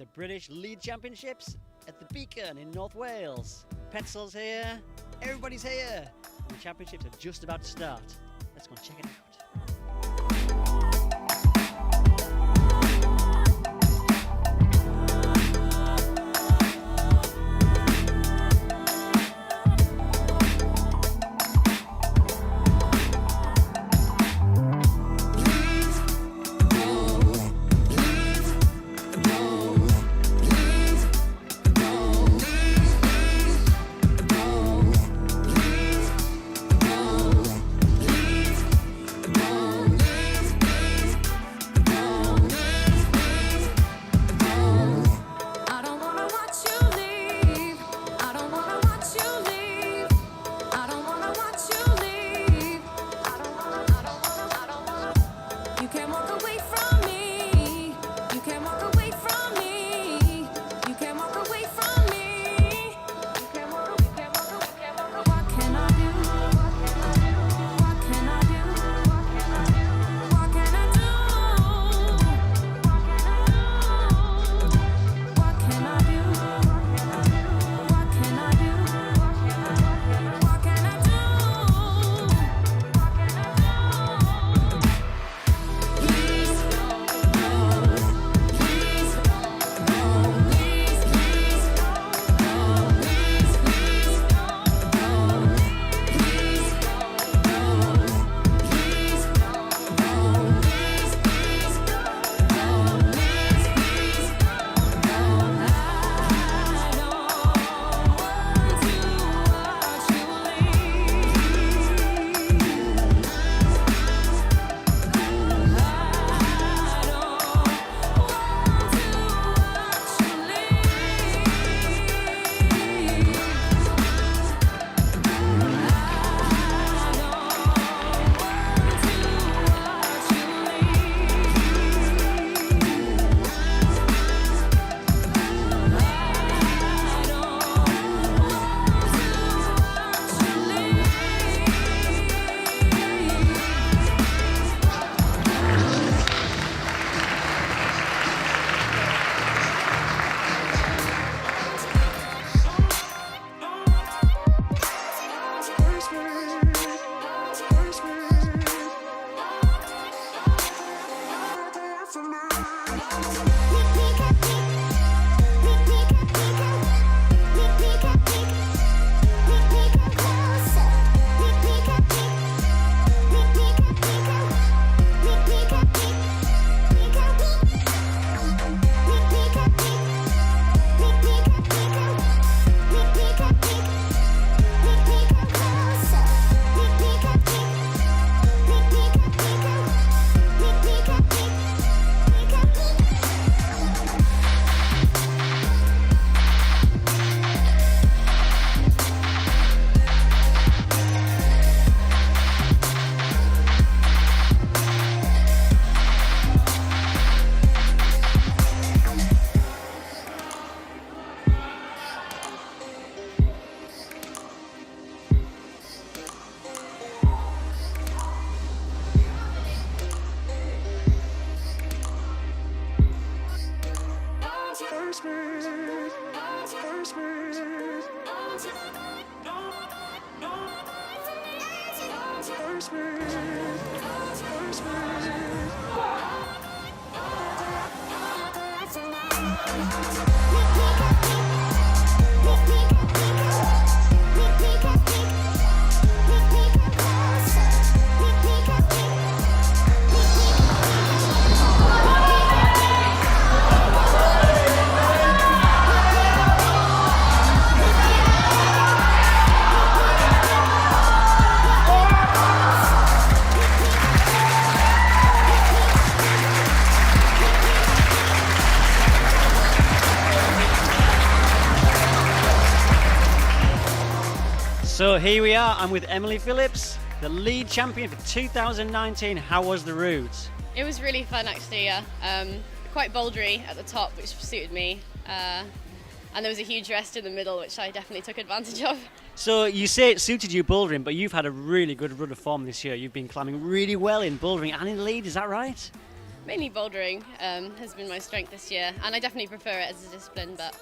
the British Lead Championships at the Beacon in North Wales. Petzl's here, everybody's here, and the championships are just about to start. Let's go and check it out. So here we are, I'm with Emily Phillips, the lead champion for 2019. How was the route? It was really fun actually, yeah. Quite bouldery at the top, which suited me. And there was a huge rest in the middle, which I definitely took advantage of. So you say it suited you bouldering, but you've had a really good run of form this year. You've been climbing really well in bouldering and in lead, is that right? Mainly bouldering has been my strength this year, and I definitely prefer it as a discipline, but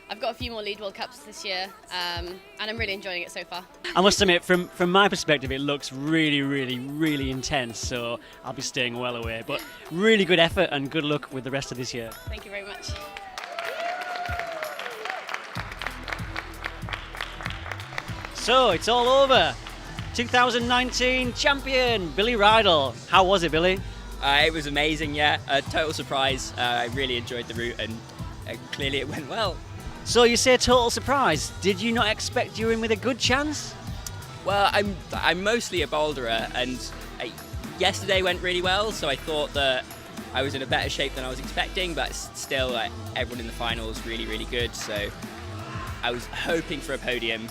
I've got a few more Lead World Cups this year, and I'm really enjoying it so far. I must admit, from my perspective, it looks really, really, really intense, so I'll be staying well away. But really good effort and good luck with the rest of this year. Thank you very much. So, it's all over. 2019 champion, Billy Rydell. How was it, Billy? It was amazing, yeah. A total surprise. I really enjoyed the route, and clearly it went well. So you say total surprise. Did you not expect you were in with a good chance? Well, I'm mostly a boulderer, and yesterday went really well, so I thought that I was in a better shape than I was expecting, but still, everyone in the final was really, really good, so I was hoping for a podium.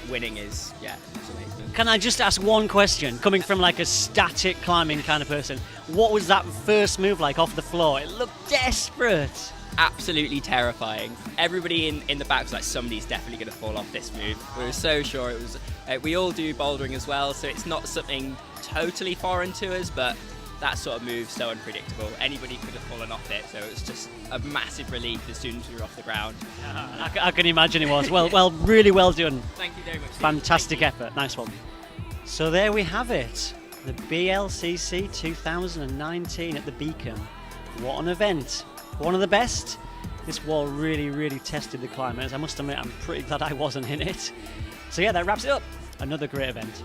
Winning is, it's amazing. Can I just ask one question, coming from like a static climbing kind of person? What was that first move like off the floor? It looked desperate. Absolutely terrifying. Everybody in the back was like, somebody's definitely going to fall off this move. We were so sure it was. We all do bouldering as well, so it's not something totally foreign to us, but that sort of move's so unpredictable. Anybody could have fallen off it, so it was just a massive relief as soon as we were off the ground. I can imagine it was. Well, really well done. Thank you very much. Fantastic effort. Nice one. So there we have it. The BLCC 2019 at the Beacon. What an event. One of the best. This wall really, really tested the climbers. I must admit, I'm pretty glad I wasn't in it. So yeah, that wraps it up. Another great event.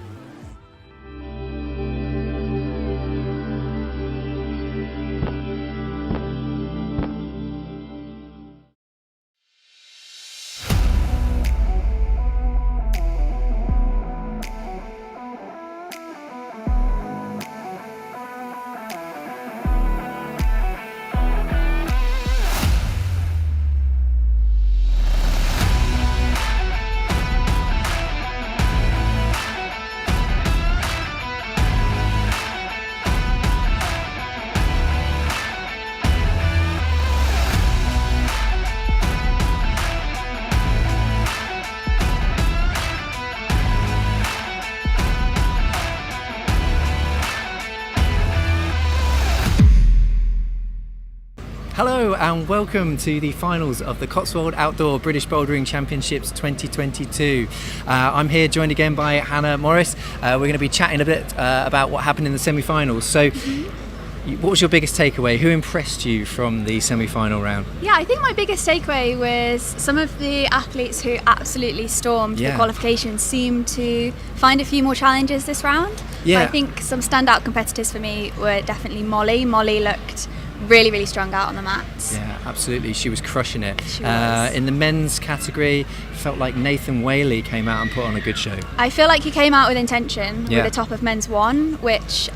Hello and welcome to the finals of the Cotswold Outdoor British Bouldering Championships 2022. I'm here joined again by Hannah Morris. We're going to be chatting a bit about what happened in the semi-finals. So what was your biggest takeaway? Who impressed you from the semi-final round? Yeah, I think my biggest takeaway was some of the athletes who absolutely stormed the qualifications seemed to find a few more challenges this round. Yeah. I think some standout competitors for me were definitely Molly. Molly looked really, really strung out on the mats. Yeah, absolutely. She was crushing it. She was. In the men's category, felt like Nathan Whaley came out and put on a good show. I feel like he came out with intention with the top of men's one, which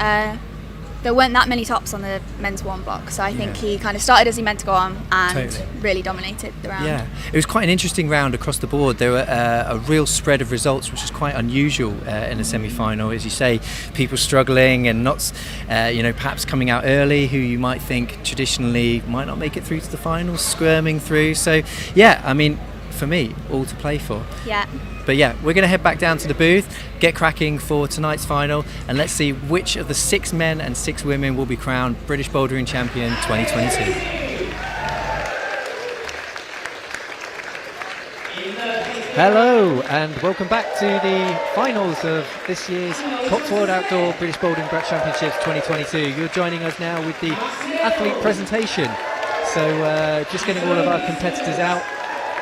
there weren't that many tops on the men's one block, so I think he kind of started as he meant to go on and really dominated the round. Yeah, it was quite an interesting round across the board. There were a real spread of results, which is quite unusual in a semi-final. As you say, people struggling and not, perhaps coming out early, who you might think traditionally might not make it through to the finals, squirming through. So, yeah, I mean, for me, all to play for. Yeah. But yeah, we're going to head back down to the booth, get cracking for tonight's final, and let's see which of the 6 men and 6 women will be crowned British Bouldering Champion 2022. Hello and welcome back to the finals of this year's Cotswold Outdoor British Bouldering Championships 2022. You're joining us now with the athlete presentation. So just getting all of our competitors out.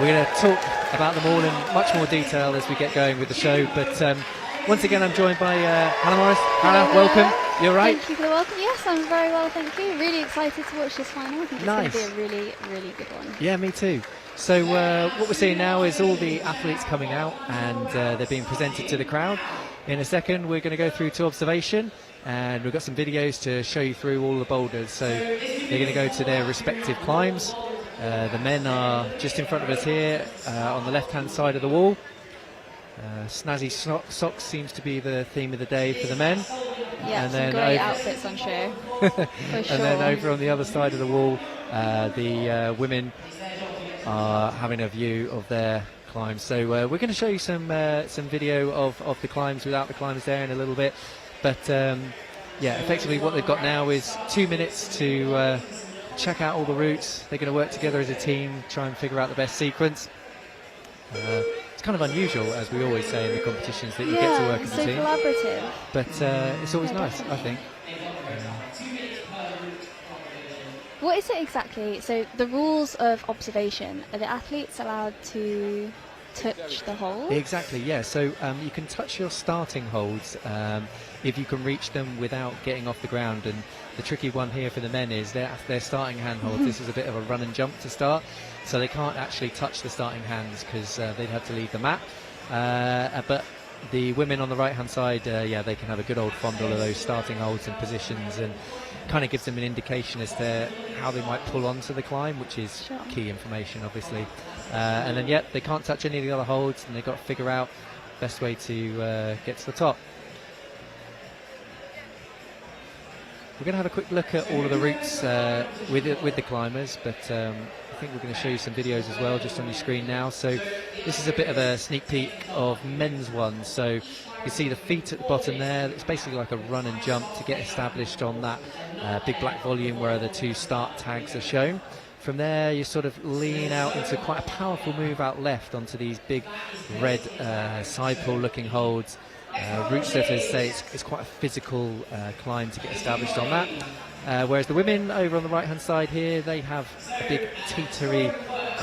We're going to talk about them all in much more detail as we get going with the show. But once again, I'm joined by Hannah Morris. Hannah, welcome. You all right? Thank you for the welcome. Yes, I'm very well, thank you. Really excited to watch this final. I think it's going to be a really, really good one. Yeah, me too. So what we're seeing now is all the athletes coming out and they're being presented to the crowd. In a second, we're going to go through to observation. And we've got some videos to show you through all the boulders. So they're going to go to their respective climbs. The men are just in front of us here on the left-hand side of the wall. Snazzy socks seems to be the theme of the day for the men. Yeah, some great outfits on show. And then over on the other side of the wall, the women are having a view of their climbs. So we're going to show you some video of the climbs without the climbs there in a little bit. But yeah, effectively what they've got now is 2 minutes to check out all the routes. They're going to work together as a team, try and figure out the best sequence. It's kind of unusual, as we always say in the competitions, that you get to work as a team. Collaborative. But it's always nice, I think. What is it exactly? So the rules of observation, are the athletes allowed to touch the hold? Exactly, yeah. So you can touch your starting holds if you can reach them without getting off the ground. And the tricky one here for the men is their starting hand holds. This is a bit of a run and jump to start, so they can't actually touch the starting hands because they'd have to leave the mat. But the women on the right hand side, yeah, they can have a good old fondle of those starting holds and positions, and kind of gives them an indication as to how they might pull onto the climb, which is key information, obviously. And then, they can't touch any of the other holds, and they've got to figure out best way to get to the top. We're going to have a quick look at all of the routes with the climbers, but I think we're going to show you some videos as well, just on your screen now. So this is a bit of a sneak peek of men's one. So you can see the feet at the bottom there. It's basically like a run and jump to get established on that big black volume where the 2 start tags are shown. From there, you sort of lean out into quite a powerful move out left onto these big red side pull looking holds. Route setters say it's quite a physical climb to get established on that. Whereas the women over on the right hand side here, they have a big teetery,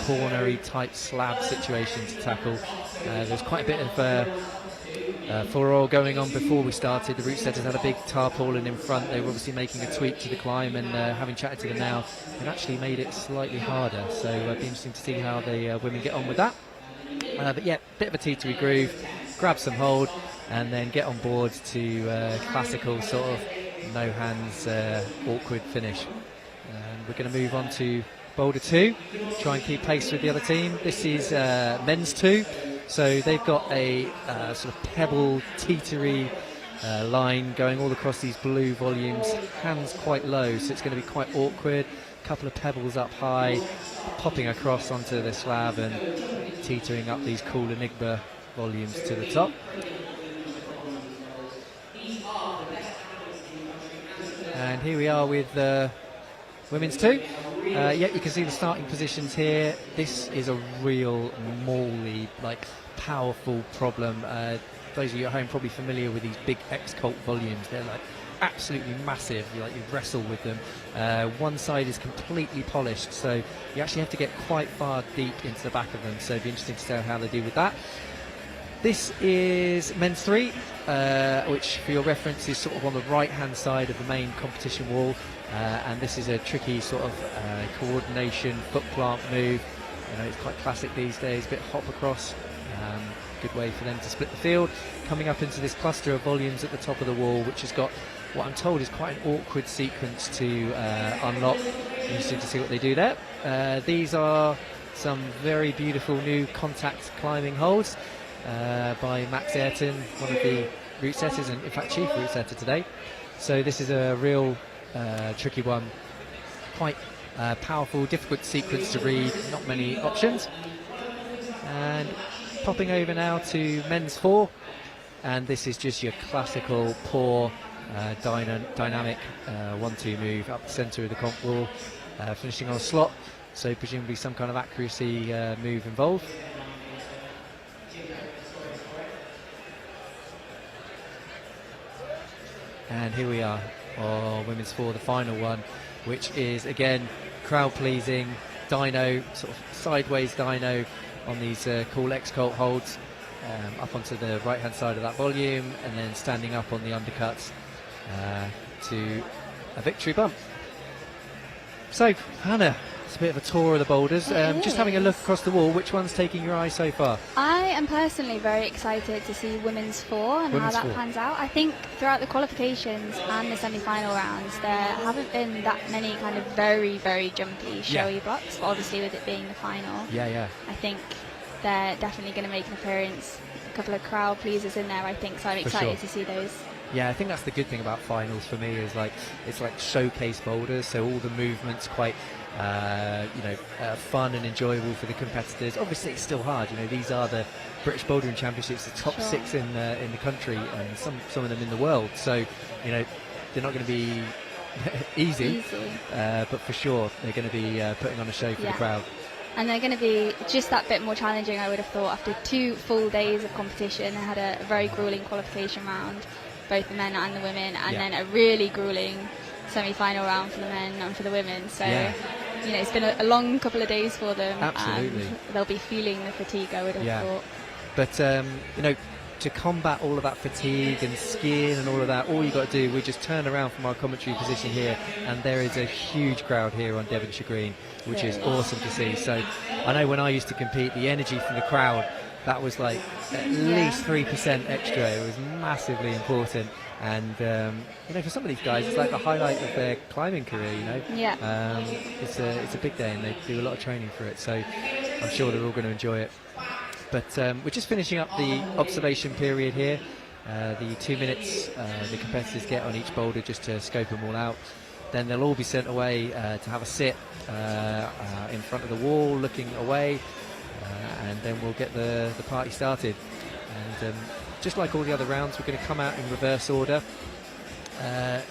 cornery type slab situation to tackle. There's quite a bit of furore going on before we started. The route setters had a big tarpaulin in front. They were obviously making a tweak to the climb, and having chatted to them now, they've actually made it slightly harder. So it'll be interesting to see how the women get on with that. But yeah, bit of a teetery groove, grab some hold, and then get on board to classical sort of no hands awkward finish. And we're going to move on to Boulder 2, try and keep pace with the other team. This is men's 2, so they've got a sort of pebble teetery line going all across these blue volumes, hands quite low, so it's going to be quite awkward. A couple of pebbles up high, popping across onto the slab and teetering up these cool Enigma volumes to the top. And here we are with women's 2. Yeah, you can see the starting positions here. This is a real mauly, like powerful problem. Those of you at home probably familiar with these big X-Cult volumes. They're like absolutely massive. You wrestle with them. One side is completely polished, so you actually have to get quite far deep into the back of them. So it'd be interesting to see how they do with that. This is men's 3, which for your reference is sort of on the right hand side of the main competition wall, and this is a tricky sort of coordination foot plant move. It's quite classic these days, a bit hop across, good way for them to split the field, coming up into this cluster of volumes at the top of the wall, which has got what I'm told is quite an awkward sequence to unlock. Interesting to see what they do there. These are some very beautiful new contact climbing holds by Max Ayrton, one of the route setters, and in fact chief route setter today. So this is a real tricky one, quite powerful, difficult sequence to read, not many options. And popping over now to men's 4, and this is just your classical poor dynamic 1-2 move up the centre of the comp wall, finishing on a slot, so presumably some kind of accuracy move involved. And here we are, women's 4, the final one, which is again crowd pleasing, dyno, sort of sideways dyno on these cool X-Cult holds, up onto the right hand side of that volume, and then standing up on the undercuts to a victory bump. So Hannah, it's a bit of a tour of the boulders. Just having a look across the wall, which one's taking your eye so far? I am personally very excited to see women's 4 and how that pans out. I think throughout the qualifications and the semi-final rounds, there haven't been that many kind of very, very jumpy, showy blocks, but obviously with it being the final, I think they're definitely going to make an appearance. A couple of crowd pleasers in there, I think, so I'm excited to see those. Yeah, I think that's the good thing about finals for me, is like it's like showcase boulders, so all the movements quite fun and enjoyable for the competitors. Obviously it's still hard, these are the British Bouldering Championships, the top 6 in the country, and some of them in the world, so they're not going to be easy. But for sure they're going to be putting on a show for the crowd. And they're going to be just that bit more challenging, I would have thought, after 2 full days of competition. They had a very gruelling qualification round, both the men and the women, and then a really gruelling semi-final round for the men and for the women. So, you know, it's been a long couple of days for them. Absolutely. And they'll be feeling the fatigue, I would have thought. But, you know, to combat all of that fatigue and skiing and all of that, all you got to do, we just turn around from our commentary position here, and there is a huge crowd here on Devonshire Green, which is awesome to see. So I know when I used to compete, the energy from the crowd, that was like at least 3% extra. It was massively important. And you know, for some of these guys, it's like the highlight of their climbing career. You know, it's a big day, and they do a lot of training for it. So I'm sure they're all going to enjoy it. But we're just finishing up the observation period here. The 2 minutes the competitors get on each boulder just to scope them all out. Then they'll all be sent away to have a sit in front of the wall, looking away, and then we'll get the party started. And just like all the other rounds, we're going to come out in reverse order.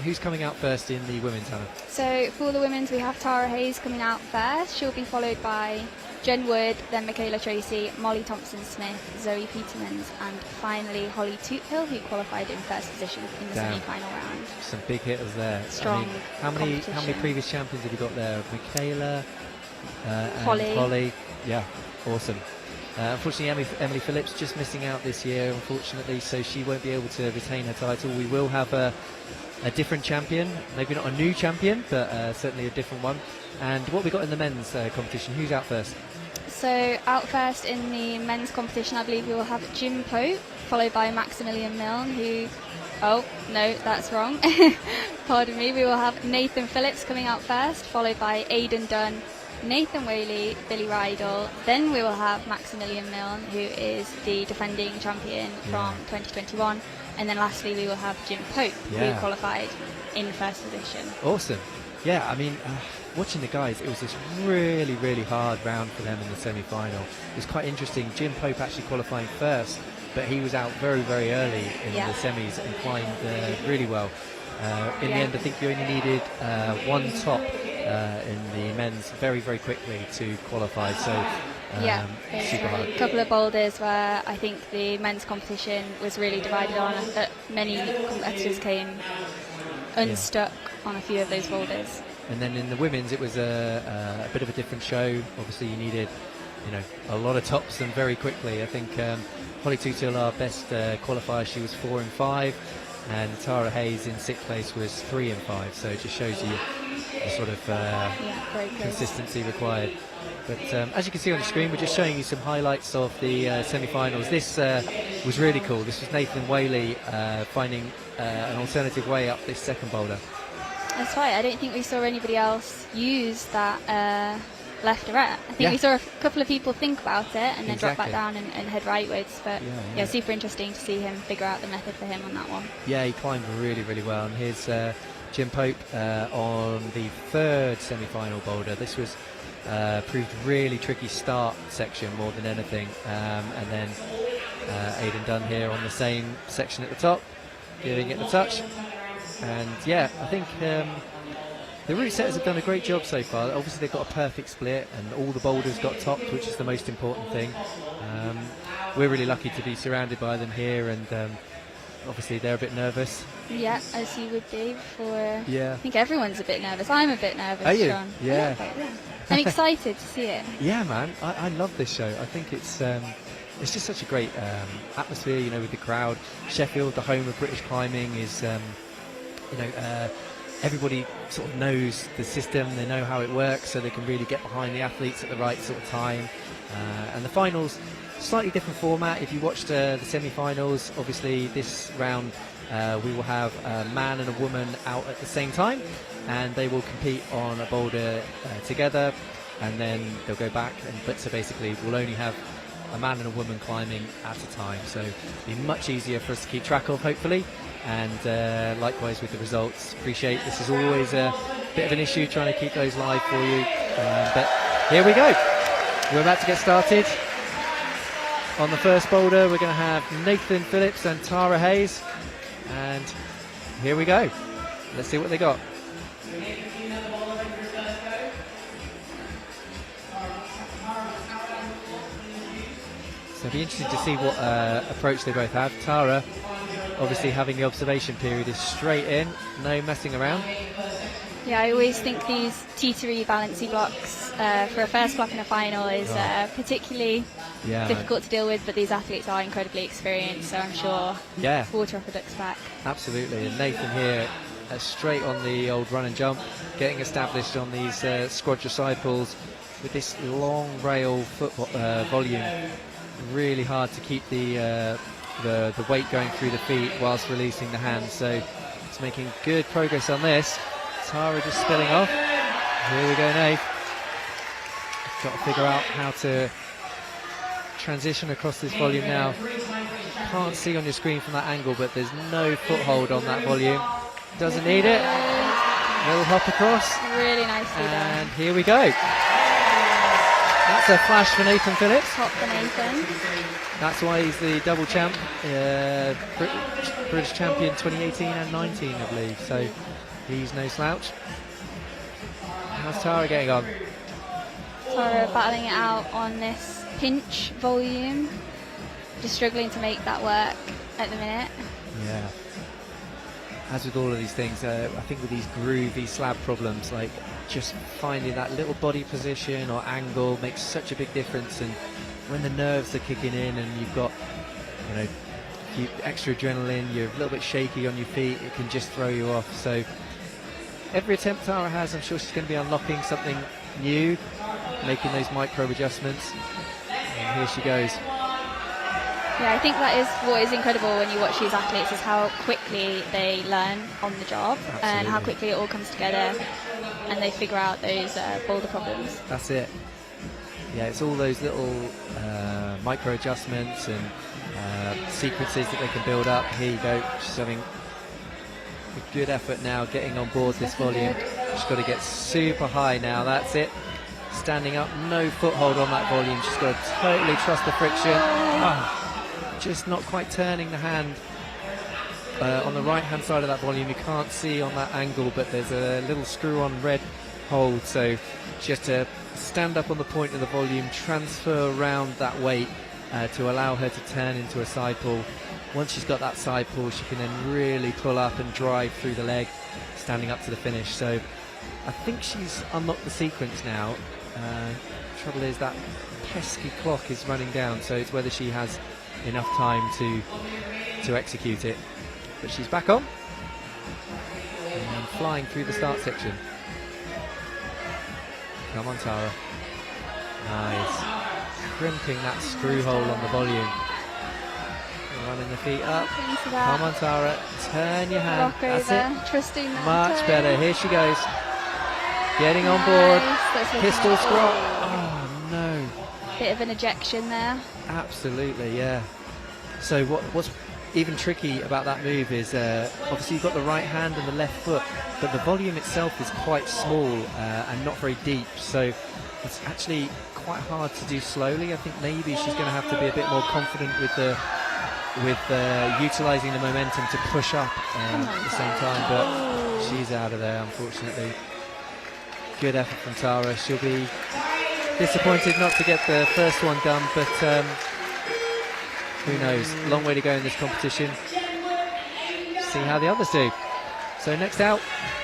Who's coming out first in the women's, Hannah? So for the women's, we have Tara Hayes coming out first. She'll be followed by Jen Wood, then Michaela Tracy, Molly Thompson-Smith, Zoe Petermans, and finally Holly Toothill, who qualified in first position in the semi-final round. Some big hitters there. Strong. I mean, how many previous champions have you got there? Michaela, and Holly. Yeah, awesome. Unfortunately, Emily Phillips just missing out this year, unfortunately, so she won't be able to retain her title. We will have a different champion, maybe not a new champion, but certainly a different one. And what we got in the men's competition, who's out first? So out first in the men's competition, I believe we will have Jim Pope, followed by Maximilian Milne, who... Oh, no, that's wrong. Pardon me. We will have Nathan Phillips coming out first, followed by Aidan Dunn, Nathan Whaley, Billy Rydell. Then we will have Maximilian Milne, who is the defending champion from 2021. And then lastly, we will have Jim Pope, who qualified in first position. Awesome. Yeah, I mean, watching the guys, it was this really, really hard round for them in the semi-final. It was quite interesting. Jim Pope actually qualifying first, but he was out very, very early in the semis and climbed really well. In the end, I think you only needed one top in the men's very, very quickly to qualify. So super hard. A couple of boulders where I think the men's competition was really divided on. Many competitors came unstuck on a few of those boulders. And then in the women's, it was a bit of a different show. Obviously, you needed, you know, a lot of tops and very quickly. I think Holly Toothill, our best qualifier, she was 4 and 5, and Tara Hayes in 6th place was 3 and 5. So it just shows you the sort of consistency required. But as you can see on the screen, we're just showing you some highlights of the semi-finals. This was really cool. This was Nathan Whaley finding an alternative way up this second boulder. That's right. I don't think we saw anybody else use that left or right. I think we saw a couple of people think about it and then drop back down and head rightwards. But super interesting to see him figure out the method for him on that one. Yeah, he climbed really, really well. And here's Jim Pope on the third semi-final boulder. This was proved really tricky start section more than anything. And then Aidan Dunn here on the same section at the top, giving it the touch. And I think the route setters have done a great job so far. Obviously they've got a perfect split and all the boulders got topped, which is the most important thing. We're really lucky to be surrounded by them here, and obviously they're a bit nervous. Yeah, as you would be I think everyone's a bit nervous. I'm a bit nervous, Are you? Sean. Yeah. I'm excited to see it. Yeah, man. I love this show. I think it's just such a great atmosphere, you know, with the crowd. Sheffield, the home of British climbing, is everybody sort of knows the system, they know how it works, so they can really get behind the athletes at the right sort of time. And the finals, slightly different format. If you watched the semi-finals, obviously this round we will have a man and a woman out at the same time, and they will compete on a boulder together, and then they'll go back. So basically we'll only have a man and a woman climbing at a time, so it'll be much easier for us to keep track of, hopefully. And likewise with the results. Appreciate this is always a bit of an issue trying to keep those live for you, but here we go. We're about to get started. On the first boulder we're going to have Nathan Phillips and Tara Hayes, and here we go. Let's see what they got. So it'll be interesting to see what approach they both have. Tara, obviously having the observation period, is straight in, no messing around. Yeah, I always think these teetery, balancy blocks for a first block in a final is particularly difficult to deal with, but these athletes are incredibly experienced, so I'm sure water off the duck's back. Absolutely, and Nathan here straight on the old run and jump, getting established on these squadra side pulls with this long rail foot volume. Really hard to keep the weight going through the feet whilst releasing the hands, so it's making good progress on this. Tara just spilling off. Here we go, Nate. Got to figure out how to transition across this volume now. Can't see on your screen from that angle, but there's no foothold on that volume. Doesn't need it. Little hop across. Really nicely done. And here we go. That's a flash for Nathan Phillips. Top for Nathan. That's why he's the double champ, British champion 2018 and 19, I believe. So he's no slouch. How's Tara getting on? Tara battling it out on this pinch volume. Just struggling to make that work at the minute. Yeah. As with all of these things, I think with these groovy slab problems, like just finding that little body position or angle makes such a big difference. And when the nerves are kicking in and you've got, extra adrenaline, you're a little bit shaky on your feet, it can just throw you off. So every attempt Tara has, I'm sure she's going to be unlocking something new, making those micro adjustments. And here she goes. Yeah, I think that is what is incredible when you watch these athletes, is how quickly they learn on the job. Absolutely. And how quickly it all comes together and they figure out those boulder problems. That's it. Yeah, it's all those little micro adjustments and sequences that they can build up. Here you go, she's having a good effort now getting on board this volume. She's got to get super high now, that's it. Standing up, no foothold on that volume. She's got to totally trust the friction. Just not quite turning the hand. On the right hand side of that volume, you can't see on that angle, but there's a little screw on red hold, so she has to stand up on the point of the volume, transfer around that weight to allow her to turn into a side pull. Once she's got that side pull, she can then really pull up and drive through the leg, standing up to the finish. So I think she's unlocked the sequence now. Trouble is that pesky clock is running down, so it's whether she has enough time to execute it. But she's back on and flying through the start section. Come on, Tara. Nice. Crimping that screw hole on the volume. Running the feet up. Come on, Tara. Turn your hand. Rock That's over. it. Trusting that Much toe. better. Here she goes. Getting on board. Nice. Pistol squat. Oh, no. Bit of an ejection there. Absolutely, yeah. So what's even tricky about that move is obviously you've got the right hand and the left foot, but the volume itself is quite small and not very deep, so it's actually quite hard to do slowly. I think maybe she's going to have to be a bit more confident with utilising the momentum to push up at the same time, but she's out of there, unfortunately. Good effort from Tara. She'll be disappointed not to get the first one done, but who knows? Long way to go in this competition. See how the others do. So next out,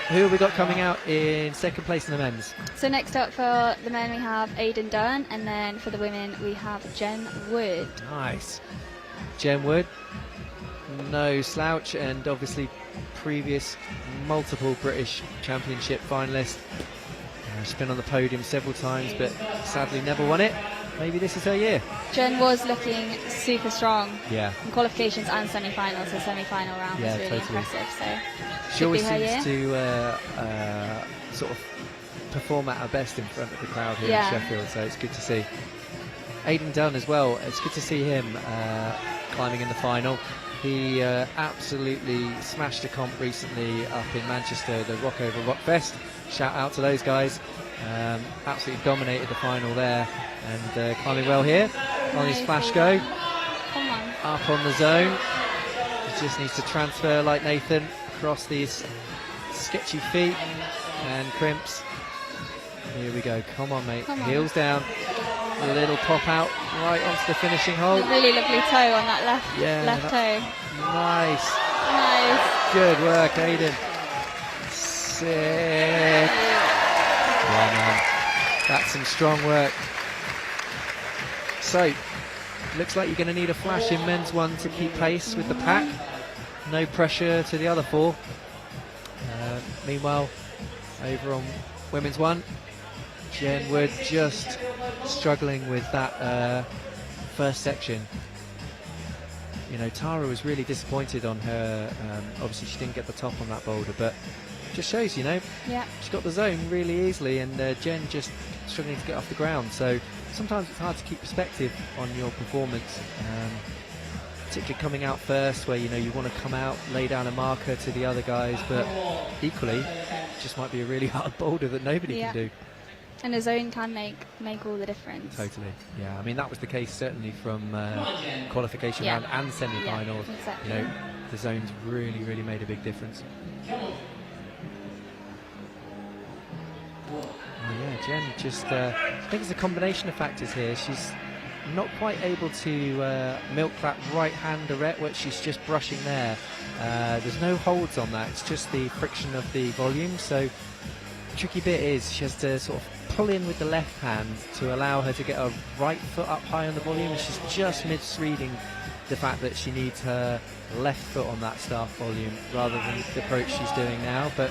who have we got coming out in second place in the men's? So next up for the men we have Aidan Dunn, and then for the women we have Jen Wood. Nice. Jen Wood, no slouch, and obviously previous multiple British Championship finalist. She's been on the podium several times, but sadly never won it. Maybe this is her year. Jen was looking super strong Yeah. in qualifications and semi-finals. The semi-final round was really totally impressive. So She should always be her seems year. to sort of perform at her best in front of the crowd here Yeah. in Sheffield, so it's good to see. Aidan Dunn as well, it's good to see him climbing in the final. He absolutely smashed a comp recently up in Manchester, the Rock Over Rock Fest. Shout out to those guys. Absolutely dominated the final there, and climbing well here on his flash go. Come on. Up on the zone. He just needs to transfer like Nathan across these sketchy feet and crimps. Here we go. Come on, mate. Come on. Heels down. A little pop out right onto the finishing hold. A really lovely toe on that left toe. Nice. Nice. Good work, Aiden. Sick. Yeah, man. That's some strong work. So, looks like you're going to need a flash in men's one to keep pace with the pack. No pressure to the other four. Meanwhile, over on women's one, Jen Wood just struggling with that first section. You know, Tara was really disappointed on her. Obviously, she didn't get the top on that boulder, but just shows, you know, she got the zone really easily, and Jen just struggling to get off the ground. So sometimes it's hard to keep perspective on your performance, particularly coming out first, where you know you want to come out, lay down a marker to the other guys, but equally, it just might be a really hard boulder that nobody can do. And a zone can make all the difference. Totally, yeah. I mean, that was the case certainly from qualification round and semi-finals. Exactly. You know, the zones really, really made a big difference. Yeah, Jen just, I think it's a combination of factors here. She's not quite able to milk that right hand direct, which she's just brushing there. There's no holds on that, it's just the friction of the volume. So the tricky bit is she has to sort of pull in with the left hand to allow her to get her right foot up high on the volume, and she's just misreading the fact that she needs her left foot on that start volume rather than the approach she's doing now. But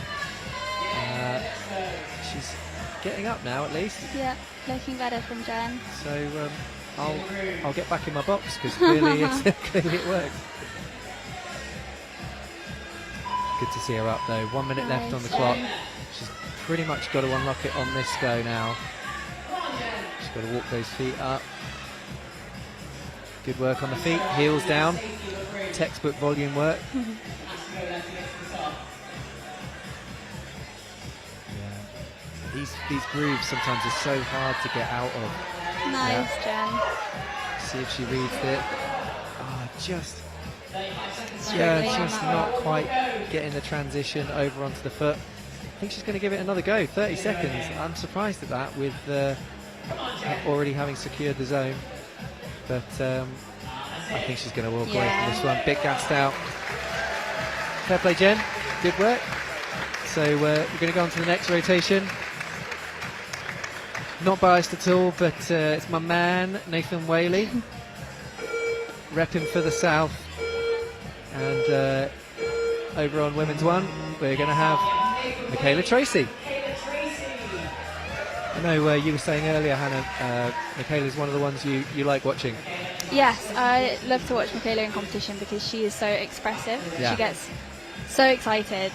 she's getting up now, at least. Yeah, looking better from Jen. So I'll get back in my box, because clearly it works. Good to see her up though. 1 minute left on the clock. She's pretty much got to unlock it on this go now. She's got to walk those feet up. Good work on the feet. Heels down. Textbook volume work. These grooves sometimes are so hard to get out of. Nice, Jen. See if she reads it. Oh, just not quite getting the transition over onto the foot. I think she's going to give it another go. 30 seconds. I'm surprised at that, with already having secured the zone. But I think she's going to walk away from this one. Bit gassed out. Fair play, Jen. Good work. So we're going to go on to the next rotation. Not biased at all, but it's my man, Nathan Whaley, repping for the South. And over on women's one, we're going to have Michaela Tracy. I know you were saying earlier, Hannah, Michaela's one of the ones you like watching. Yes, I love to watch Michaela in competition because she is so expressive. Yeah. She gets so excited,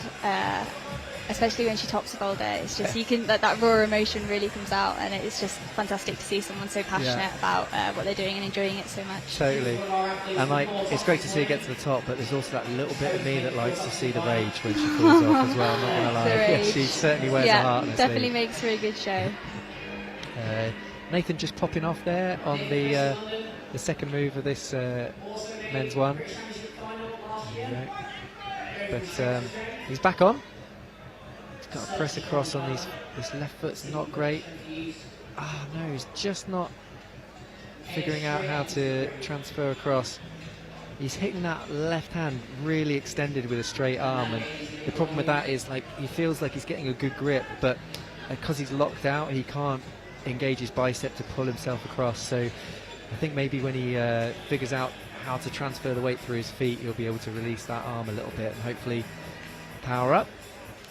especially when she tops a boulder. It's just you can that raw emotion really comes out, and it's just fantastic to see someone so passionate about what they're doing and enjoying it so much. Totally. And like, it's great to see her get to the top, but there's also that little bit of me that likes to see the rage when she falls off as well. I'm not gonna lie. Yeah, she certainly wears her heart on her definitely sleeve. makes for a good show. Nathan just popping off there on the second move of this men's one. But he's back on. He's got to press across on this left foot's not great. Oh no, he's just not figuring out how to transfer across. He's hitting that left hand really extended with a straight arm, and the problem with that is, like, he feels like he's getting a good grip, but because he's locked out, he can't engage his bicep to pull himself across. So I think maybe when he figures out how to transfer the weight through his feet, he'll be able to release that arm a little bit and hopefully power up.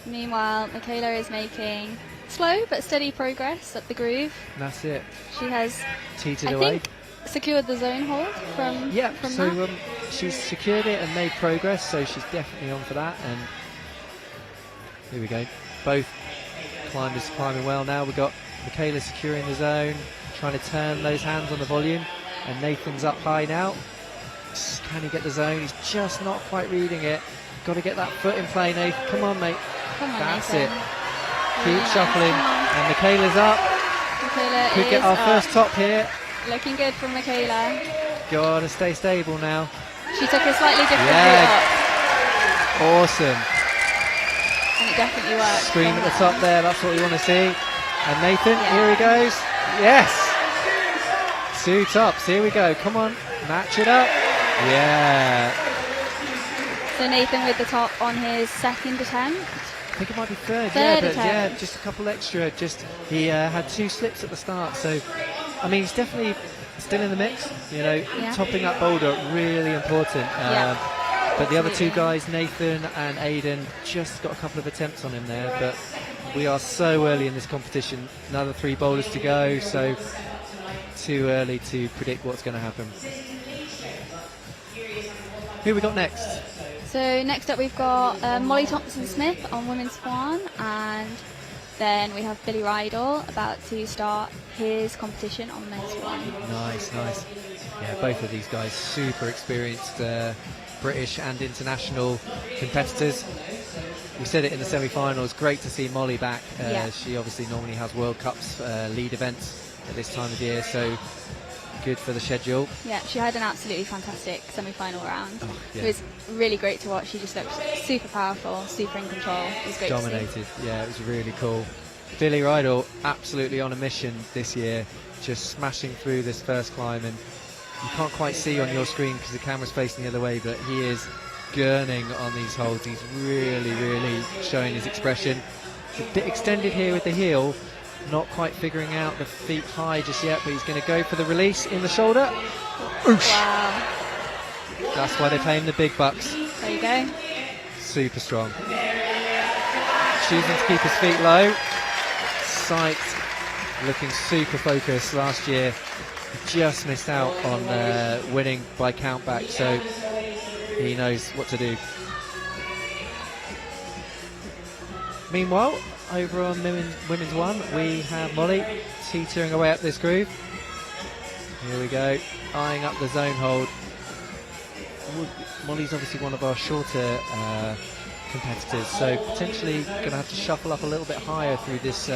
Meanwhile, Michaela is making slow but steady progress up the groove. And that's it. She has teetered away. Secured the zone hold from that. She's secured it and made progress, so she's definitely on for that. And here we go. Both climbers climbing well now. We've got Michaela securing the zone, trying to turn those hands on the volume, and Nathan's up high now. Can he get the zone? He's just not quite reading it. Got to get that foot in play, Nathan. Come on, mate. Come on, that's Nathan. it. Keep shuffling, and Michaela's up. Michaela could get our first top here. Looking good from Michaela. Got to stay stable now. She took a slightly different route up. Awesome. And it definitely worked. Scream at the top there, that's what we want to see. And Nathan, here he goes. Yes! 2 tops, here we go. Come on, match it up. Yeah. So Nathan with the top on his second attempt. I think it might be third Third but attempt. just a couple extra. He had 2 slips at the start, so I mean, he's definitely still in the mix. You know, topping up boulder really important. But the other 2 guys, Nathan and Aidan, just got a couple of attempts on him there. But we are so early in this competition. Another 3 boulders to go, so too early to predict what's going to happen. Who we got next? So next up we've got Molly Thompson-Smith on women's swan, and then we have Billy Rydell about to start his competition on men's swan. Nice. Yeah, both of these guys super experienced British and international competitors. We said it in the semi-finals, great to see Molly back. She obviously normally has World Cups lead events at this time of year, so good for the schedule. Yeah, she had an absolutely fantastic semi-final round. Yeah. It was really great to watch. She just looked super powerful, super in control. It was great Dominated. to see. Yeah, it was really cool. Billy Rydell absolutely on a mission this year, just smashing through this first climb, and you can't quite see on your screen because the camera's facing the other way, but he is gurning on these holds. He's really showing his expression. It's a bit extended here with the heel, not quite figuring out the feet high just yet, but he's going to go for the release in the shoulder. Oosh. Wow. That's why they pay him the big bucks. There you go. Super strong. Choosing to keep his feet low. Sight looking super focused. Last year he just missed out on winning by countback, so he knows what to do. Meanwhile, over on women's one, we have Molly teetering away up this groove. Here we go, eyeing up the zone hold. Molly's obviously one of our shorter competitors, so potentially going to have to shuffle up a little bit higher through this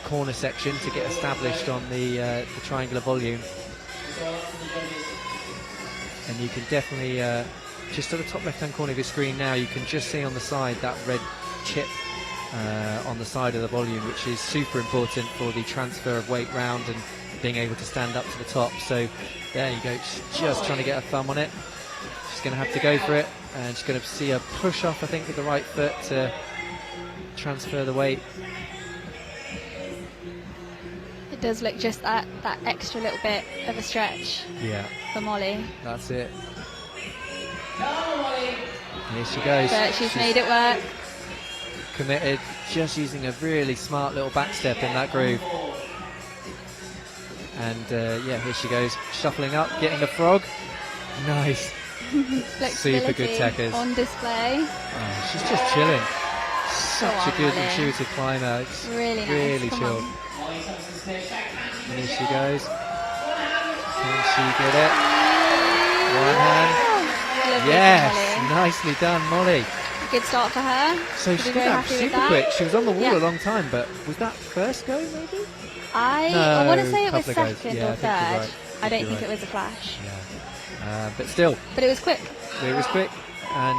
corner section to get established on the triangular volume. And you can definitely, just at the top left-hand corner of your screen now, you can just see on the side that red chip on the side of the volume, which is super important for the transfer of weight round and being able to stand up to the top. So there you go, just trying to get a thumb on it. She's going to have to go for it, and she's going to see a push off, I think, with the right foot to transfer the weight. It does look just that extra little bit of a stretch for Molly. That's it. Here she goes. But she's made it work. Committed, just using a really smart little back step in that groove. And here she goes, shuffling up, getting a frog. Nice. Super good techers. On display. Oh, she's just chilling. Such a good intuitive climber. It's really nice. Really Come chilled. on. And here she goes. Can she get it? One hand. Lovely Yes, Molly. nicely done, Molly. Good start for her. So she She'll did be very that happy with super that. quick. She was on the wall Yeah. a long time, but was that first go maybe? I want to say it was couple of goes. second Yeah, or I think you're third. right. I don't You're think right. it was a flash. Yeah. But still, But it was quick. it was quick. And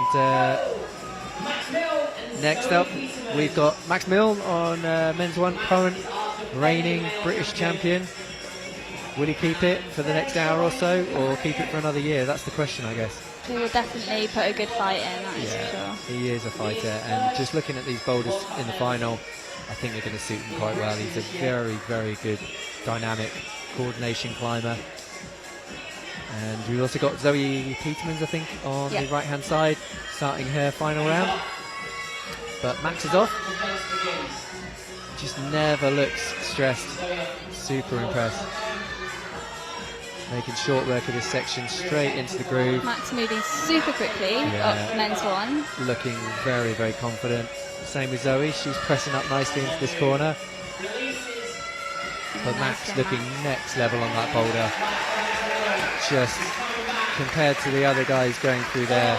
next up, we've got Max Milne on men's one, current reigning British champion. Will he keep it for the next hour or so, or keep it for another year? That's the question, I guess. He will definitely put a good fight in, that's for sure. He is a fighter, and just looking at these boulders in the final, I think they're going to suit him quite well. He's a very, very good, dynamic coordination climber. And we've also got Zoe Petermans, I think, on the right-hand side, starting her final round. But Max is off. Just never looks stressed. Super impressed. Making short work of this section, straight into the groove. Max moving super quickly up men's one. Looking very, very confident. Same with Zoe, she's pressing up nicely into this corner. But Max looking next level on that boulder. Just compared to the other guys going through there,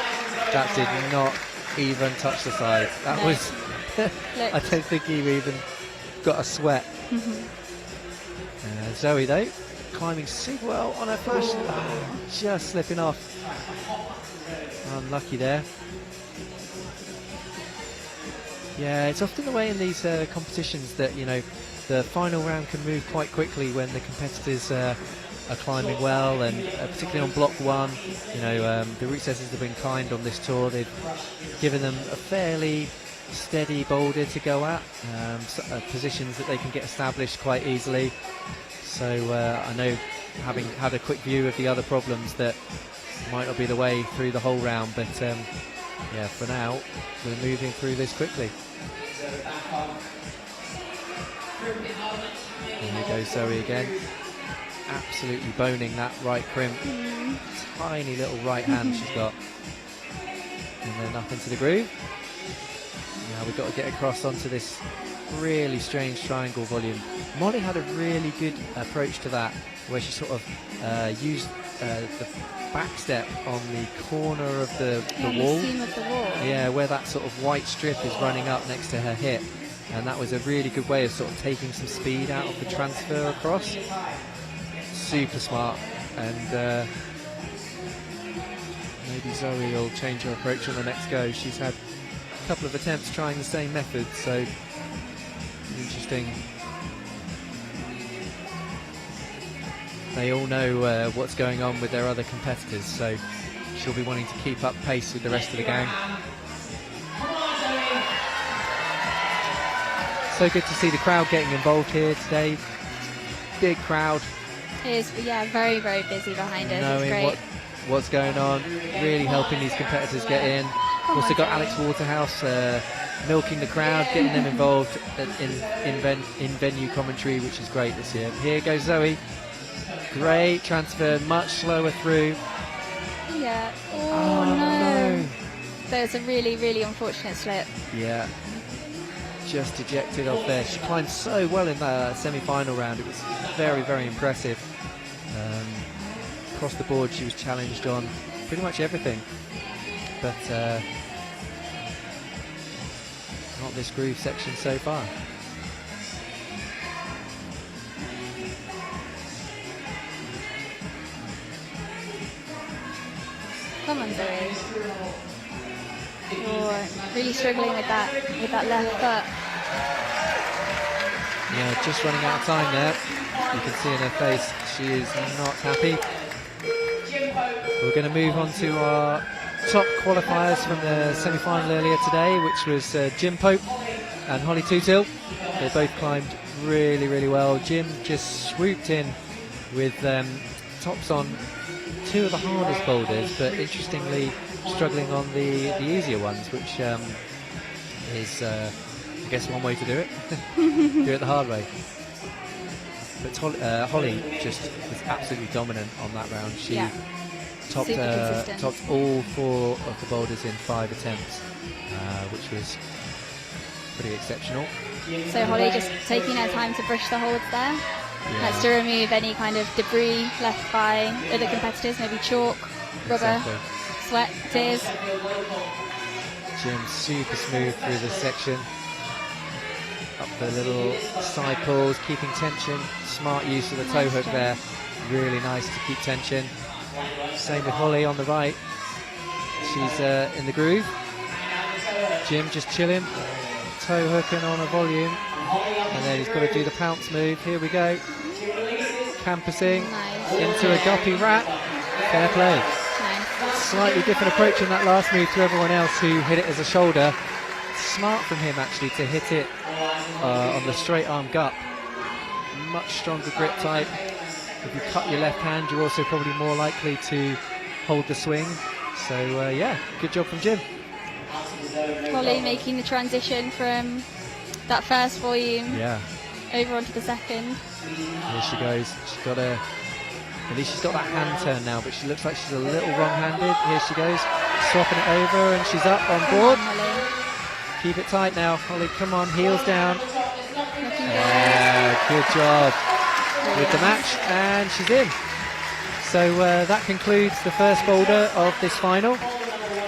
that did not even touch the side. That was, I don't think he even got a sweat. Zoe though, climbing super well on her flash. Just slipping off. Unlucky there. Yeah, it's often the way in these competitions that, you know, the final round can move quite quickly when the competitors are climbing well, and particularly on block 1, you know, the route setters have been kind on this tour. They've given them a fairly steady boulder to go at, positions that they can get established quite easily. So I know, having had a quick view of the other problems, that might not be the way through the whole round, but yeah, for now we're moving through this quickly. And here goes Zoe again, absolutely boning that right crimp. Tiny little right hand she's got, and then up into the groove. Now we've got to get across onto this really strange triangle volume. Molly had a really good approach to that, where she sort of used the back step on the corner of the wall. The seam of the wall. Yeah, where that sort of white strip is running up next to her hip. And that was a really good way of sort of taking some speed out of the transfer across. Super smart. And maybe Zoe will change her approach on the next go. She's had a couple of attempts trying the same method, so interesting. They all know what's going on with their other competitors, so she'll be wanting to keep up pace with the rest of the gang. So good to see the crowd getting involved here today. Big crowd. It is, yeah, very, very busy behind us. Knowing it's great. what's going on, really helping these competitors get in. Also got Alex Waterhouse milking the crowd, getting them involved in venue commentary, which is great this year. Here goes Zoe. Great transfer, much slower through. Yeah. Oh no. There's a really, really unfortunate slip. Yeah. Just ejected off there. She climbed so well in the semi-final round. It was very, very impressive. Across the board, she was challenged on pretty much everything, but not this groove section so far. Come on, Zoe. Oh, really struggling with that left foot. Yeah, just running out of time there. You can see in her face she is not happy. We're going to move on to our top qualifiers from the semi-final earlier today, which was Jim Pope and Holly Tootill. They both climbed really, really well. Jim just swooped in with tops on 2 of the hardest boulders, but interestingly struggling on the easier ones, which is I guess one way to do it. Do it the hard way. But Holly just was absolutely dominant on that round. She topped all 4 of the boulders in 5 attempts, which was pretty exceptional. So Holly just taking her time to brush the holds there. Yeah. That's to remove any kind of debris left by other competitors, maybe chalk, rubber, sweat, tears. Jim super smooth through this section. Up the little side pulls, keeping tension. Smart use of the toe hook there. Really nice to keep tension. Same with Holly on the right. She's in the groove. Jim just chilling. Toe hooking on a volume. And then he's got to do the pounce move. Here we go. Campusing into a guppy rat. Fair play. Slightly different approach in that last move to everyone else who hit it as a shoulder. Smart from him actually to hit it on the straight arm gut. Much stronger grip type. If you cut your left hand, you're also probably more likely to hold the swing. So yeah, good job from Jim. Holly making the transition from that first volume over onto the second. Here she goes. She's got at least she's got that hand turn now, but she looks like she's a little wrong-handed. Here she goes, swapping it over, and she's up on board. Keep it tight now, Holly. Come on, heels down. Good job with the match, and she's in. So that concludes the first boulder of this final.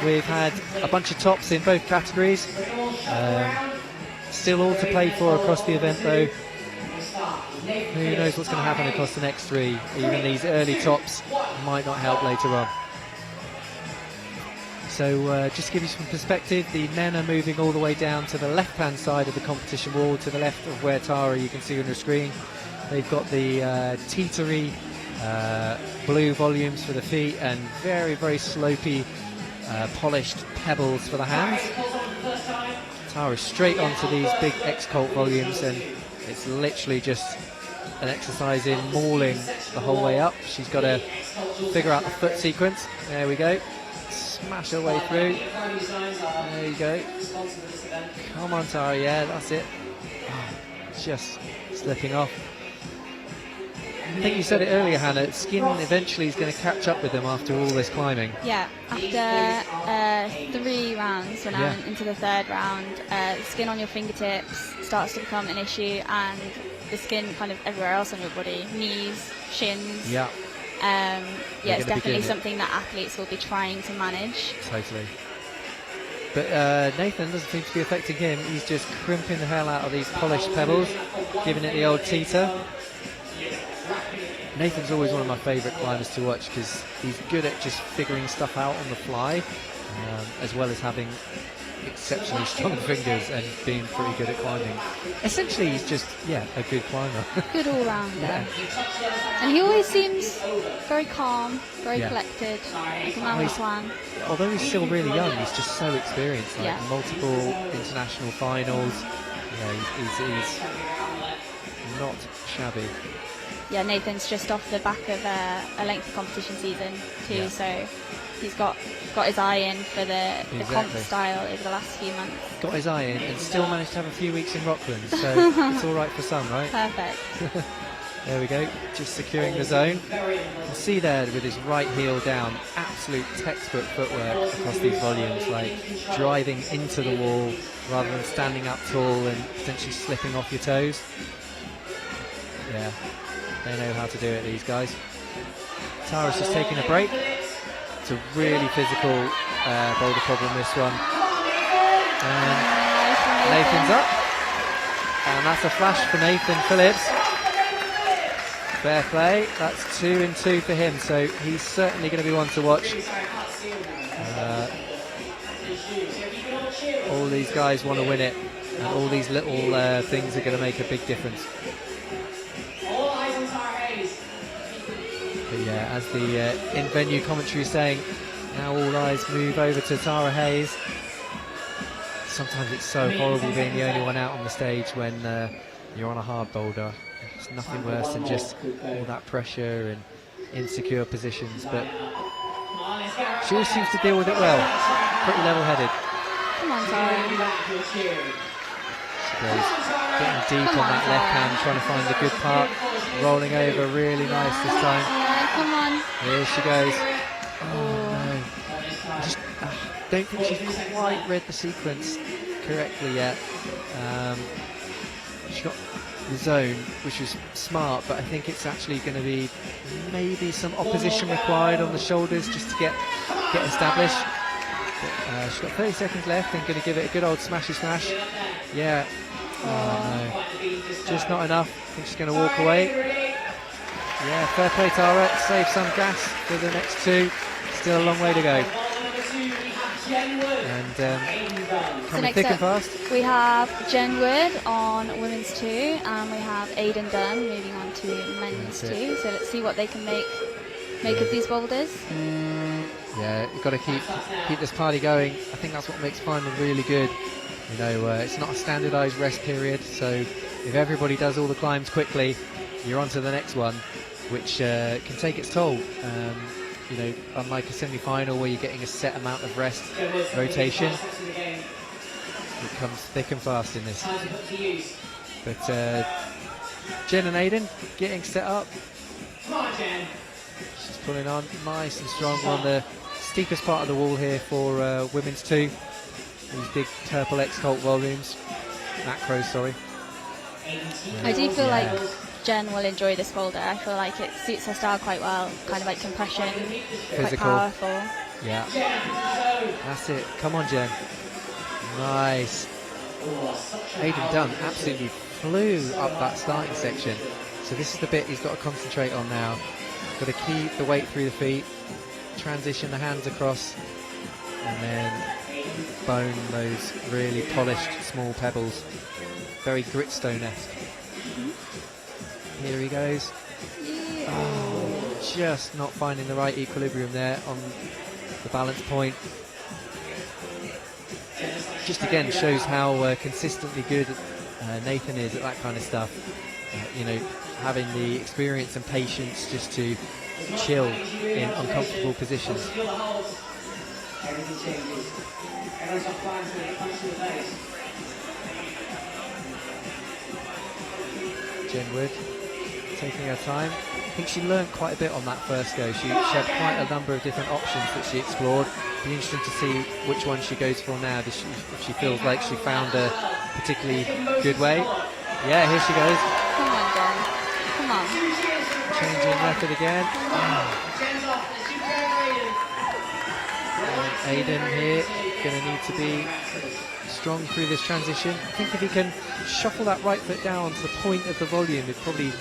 We've had a bunch of tops in both categories. Still all to play for across the event, though. Who knows what's going to happen across the next 3? Even these early tops might not help later on. So just to give you some perspective, the men are moving all the way down to the left-hand side of the competition wall, to the left of where Tara, you can see on your screen. They've got the teetery blue volumes for the feet and very, very slopey, polished pebbles for the hands. Tara straight onto these big X-Colt volumes, and it's literally just an exercise in mauling the whole way up. She's got to figure out the foot sequence. There we go. Smash her way through. There you go. Come on, Tara. Yeah, that's it. Oh, just slipping off. I think you said it earlier, Hannah. Skin eventually is going to catch up with them after all this climbing. Yeah, after 3 rounds, when I'm into the 3rd round, the skin on your fingertips starts to become an issue, and the skin kind of everywhere else on your body, knees, shins. Yeah. It's definitely something that athletes will be trying to manage. Totally. But Nathan doesn't seem to be affecting him. He's just crimping the hell out of these polished pebbles, giving it the old teeter. Nathan's always one of my favourite climbers to watch because he's good at just figuring stuff out on the fly, as well as having exceptionally strong fingers and being pretty good at climbing. Essentially, he's just, a good climber. Good all-rounder. And he always seems very calm, very collected, like a man with a plan. Although he's still really young, he's just so experienced, like multiple international finals. He's not shabby. Yeah, Nathan's just off the back of a lengthy competition season too, so he's got his eye in for the comp style over the last few months. Got his eye in and still managed to have a few weeks in Rockland, so it's all right for some, right? Perfect. There we go, just securing the zone. You can see there with his right heel down, absolute textbook footwork across these volumes, like driving into the wall rather than standing up tall and potentially slipping off your toes. Yeah. They know how to do it, these guys. Tara's just taking a break. It's a really physical boulder problem, this one. And Nathan's up. And that's a flash for Nathan Phillips. Fair play. That's 2 and 2 for him, so he's certainly going to be one to watch. All these guys want to win it, and all these little things are going to make a big difference. But yeah, as the in-venue commentary is saying, now all eyes move over to Tara Hayes. Sometimes it's so horrible being the only one out on the stage when you're on a hard boulder. It's nothing worse than just all that pressure and insecure positions, but she always seems to deal with it well. Pretty level-headed. Come on, Tara. She goes getting deep on that left hand, trying to find the good part. Rolling over really nice this time. Come on. Here she goes. Oh no. I just don't think she's quite read the sequence correctly yet. She got the zone, which was smart, but I think it's actually going to be maybe some opposition required on the shoulders just to get established. But, she's got 30 seconds left and going to give it a good old smashy smash. Yeah. Oh no. Just not enough. I think she's going to walk away. Yeah, fair play, Tara. Save some gas for the next 2. Still a long way to go. And coming thick and fast. We have Jen Wood on women's 2, and we have Aidan Dunn moving on to men's 2. So let's see what they can make of these boulders. Yeah, you've got to keep this party going. I think that's what makes climbing really good. You know, it's not a standardised rest period, so if everybody does all the climbs quickly, you're on to the next one, which can take its toll. You know, unlike a semi-final where you're getting a set amount of rest rotation, it comes thick and fast in this. But Jen and Aidan getting set up. She's pulling on nice and strong on the steepest part of the wall here for women's 2. These big purple X-Colt volumes. Macros, sorry. I do feel like Jen will enjoy this boulder. I feel like it suits her style quite well. Kind of like compression, physical, quite powerful. Yeah. That's it. Come on, Jen. Nice. Aidan Dunn absolutely flew up that starting section. So this is the bit he's got to concentrate on now. Got to keep the weight through the feet, transition the hands across, and then bone those really polished small pebbles. Very gritstone-esque. Here he goes. Oh, just not finding the right equilibrium there on the balance point. Just again shows how consistently good Nathan is at that kind of stuff. You know, having the experience and patience just to chill in uncomfortable positions. Jen Wood taking her time. I think she learned quite a bit on that first go. She had quite a number of different options that she explored. Be interesting to see which one she goes for now. If she feels like she found a particularly good way. Yeah, here she goes. Come on, Jen. Come on. Changing method again. Aidan here going to need to be strong through this transition. I think if he can shuffle that right foot down to the point of the volume, it'd probably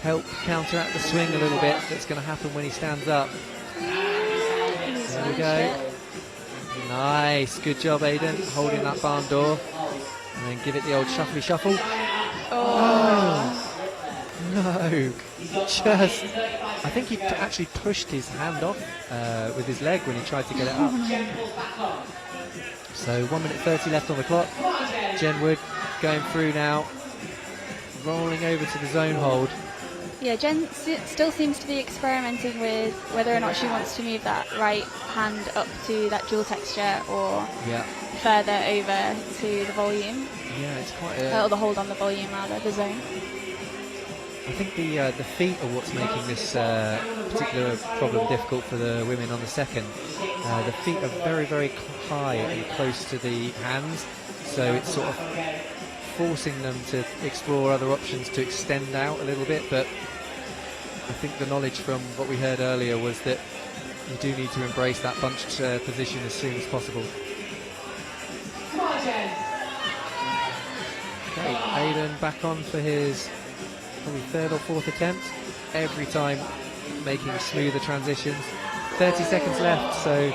help counteract the swing a little bit that's going to happen when he stands up. There we go. Nice, good job Aidan, holding that barn door. And then give it the old shuffly shuffle. Oh no, just, I think he actually pushed his hand off with his leg when he tried to get it up. So 1 minute 30 left on the clock. Jen Wood going through now, rolling over to the zone hold. Yeah, Jen still seems to be experimenting with whether or not she wants to move that right hand up to that dual texture or further over to the volume. Yeah, it's quite a... or the hold on the volume rather, the zone. I think the feet are what's making this particular problem difficult for the women on the second. The feet are very, very high and close to the hands, so it's sort of forcing them to explore other options to extend out a little bit, but I think the knowledge from what we heard earlier was that you do need to embrace that bunched position as soon as possible. Okay, Aidan back on for his probably third or fourth attempt, every time making smoother transitions. 30 seconds left, so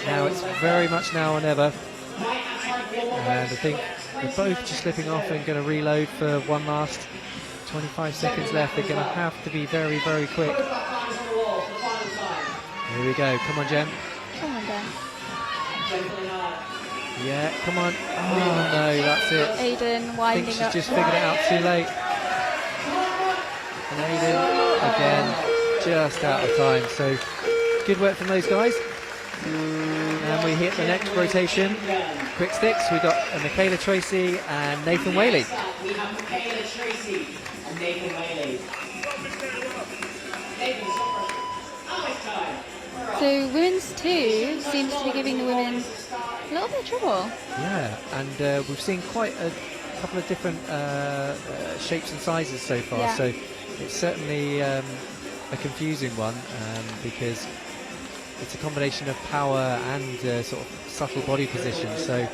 now it's very much now or never. And I think they're both just slipping off and going to reload for one last 25 seconds left. They're going to have to be very, very quick. Here we go. Come on, Jen. Come on, Jen. Yeah, come on. Oh, no, that's it. Aidan I winding think she's up. just figured it out too late. And Aidan, again, just out of time. So, good work from those guys. And we hit the next rotation. Quick sticks, we've got Michaela Tracy and Nathan Whaley. We have Michaela Tracy and Nathan Whaley. So women's 2 seems to be giving the women a little bit of trouble. Yeah, and we've seen quite a couple of different shapes and sizes so far, so it's certainly a confusing one because it's a combination of power and sort of subtle body position. So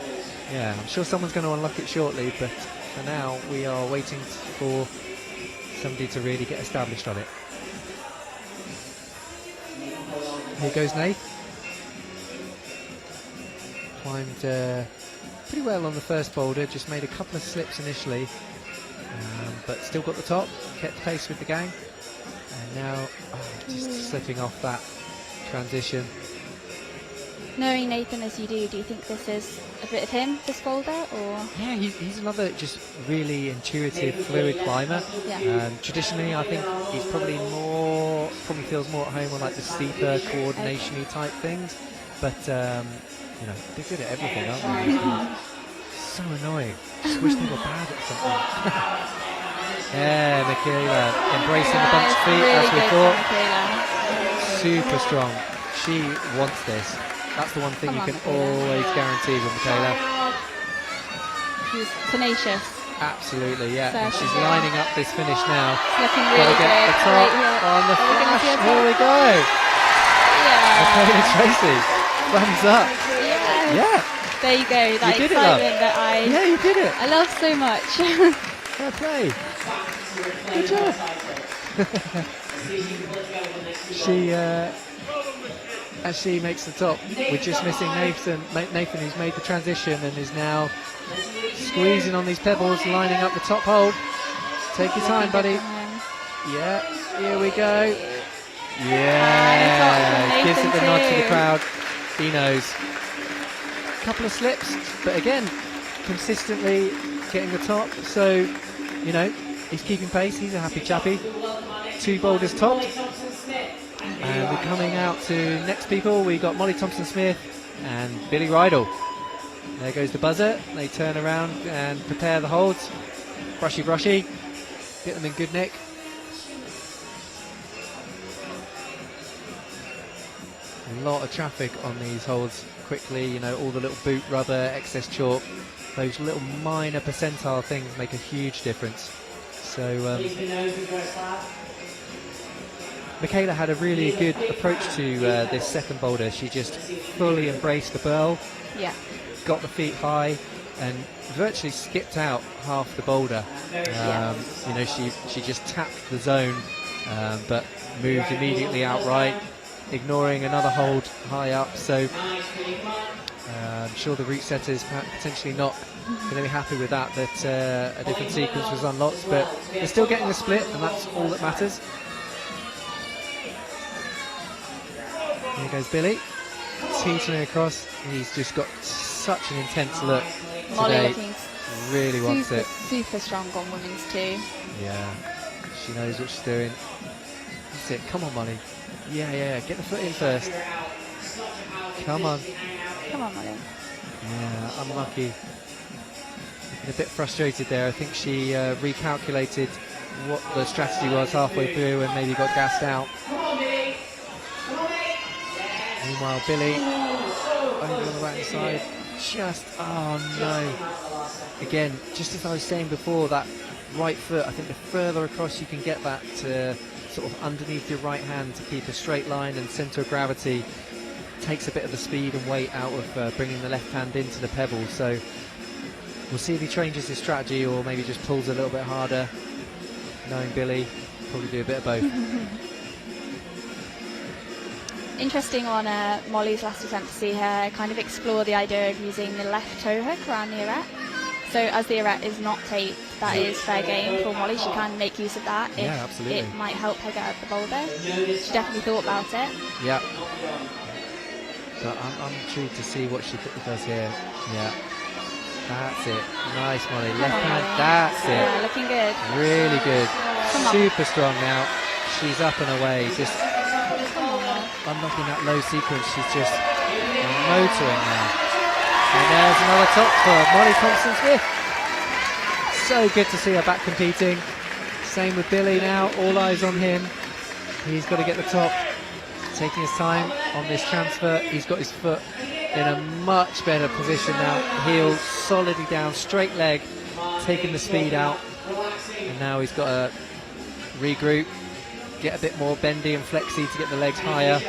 yeah, I'm sure someone's going to unlock it shortly, but for now we are waiting for somebody to really get established on it. Here goes Nate. Climbed pretty well on the first boulder, just made a couple of slips initially, but still got the top, kept pace with the gang, and now just slipping off that transition. Knowing Nathan as you do you think this is a bit of him, this boulder, or? Yeah, he's another just really intuitive, fluid climber. Yeah. Traditionally, I think he's probably feels more at home on like the steeper, coordination-y type things, but you know, they're good at everything, aren't they? So annoying. Just wish they were bad at something. Yeah, Michaela embracing the bunched feet really as we thought. Michaela. Super strong. She wants this. That's the one thing you can always guarantee with Michaela. She's tenacious. Absolutely, yeah. So And she's lining up this finish now. Looking Gotta really get good. the top on the flash. Here we go. Yeah. Michaela Tracy. Thumbs up. Yeah. Yeah. There you go. That You did it, love. excitement that Yeah, you did it. I love so much. Fair play. Good job. She as she makes the top. We're just missing Nathan, who's made the transition and is now squeezing on these pebbles, lining up the top hold. Take your time, buddy. Yeah, here we go. Yeah, gives it the nod to the crowd. He knows. A couple of slips, but again, consistently getting the top. So, you know, he's keeping pace. He's a happy chappy. 2 boulders topped. And we're coming out to next people. We've got Molly Thompson-Smith and Billy Rydell. There goes the buzzer. They turn around and prepare the holds. Brushy, brushy. Get them in good nick. A lot of traffic on these holds quickly. You know, all the little boot rubber, excess chalk. Those little minor percentile things make a huge difference. So Michaela had a really good approach to this second boulder. She just fully embraced the burl, got the feet high, and virtually skipped out half the boulder. You know, she just tapped the zone, but moved immediately outright, ignoring another hold high up. So I'm sure the route setters potentially not going to be happy with that. That a different sequence was unlocked, but they're still getting the split, and that's all that matters. Here goes Billy, teetering across. He's just got such an intense look Molly today. looking Really wants it. Super strong on women's too. Yeah, she knows what she's doing. That's it. Come on, Molly. Yeah. Get the foot in first. Come on. Come on, Molly. Yeah, unlucky. A bit frustrated there. I think she recalculated what the strategy was halfway through and maybe got gassed out. Meanwhile, Billy over on the right side. Just, oh no. Again, just as I was saying before, that right foot, I think the further across you can get that sort of underneath your right hand to keep a straight line and centre of gravity, takes a bit of the speed and weight out of bringing the left hand into the pebble. So we'll see if he changes his strategy or maybe just pulls a little bit harder. Knowing Billy, probably do a bit of both. Interesting on Molly's last attempt to see her kind of explore the idea of using the left toe hook around the arete. So as the arete is not taped, that is fair game for Molly. She can make use of that if absolutely. It might help her get up the boulder. She definitely thought about it. Yeah. So I'm intrigued to see what she does here. Yeah. That's it. Nice, Molly. Left hand. That's it. Yeah, looking good. Really good. Super strong now. She's up and away. Just unlocking that low sequence. She's just motoring now. And there's another top for Molly Thompson-Smith. So good to see her back competing. Same with Billy now. All eyes on him. He's got to get the top. Taking his time on this transfer. He's got his foot in a much better position now. Heel solidly down, straight leg, taking the speed out. And now he's got to regroup, get a bit more bendy and flexy to get the legs higher.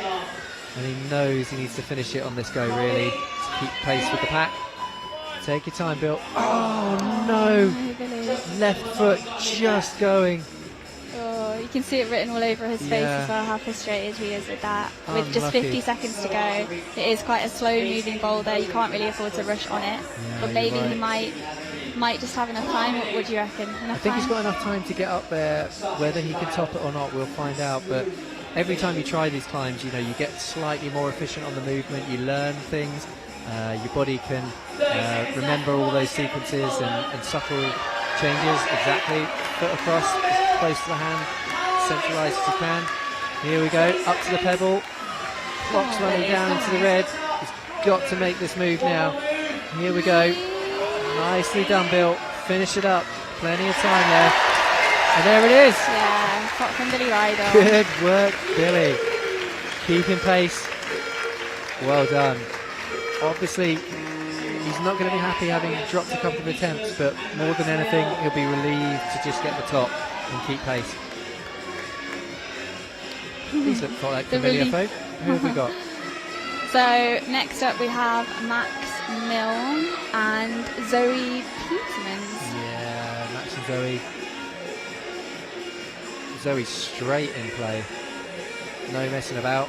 And he knows he needs to finish it on this go, really, to keep pace with the pack. Take your time, Bill. Oh no! Left foot just going. Oh, you can see it written all over his face as well, how frustrated he is with that. With just 50 seconds to go, it is quite a slow moving boulder. You can't really afford to rush on it. But maybe he might just have enough time. What do you reckon? I think he's got enough time to get up there. Whether he can top it or not, we'll find out. But every time you try these climbs, you know, you get slightly more efficient on the movement. You learn things. Your body can remember all those sequences and subtle changes. Exactly. Foot across, as close to the hand, centralised as you can. Here we go, up to the pebble. Clock's running down into the red. He's got to make this move now. Here we go. Nicely done, Bill. Finish it up. Plenty of time there. And there it is. Yeah, top from Billy Rydell. Good work, Billy. Keeping pace. Well done. Obviously, he's not going to be happy having dropped a couple of attempts, but more than anything, he'll be relieved to just get the top and keep pace. These look quite like familiar folk. Who have we got? So next up we have Max Milne and Zoe Petermans. Yeah, Max and Zoe. Zoe straight in play. No messing about.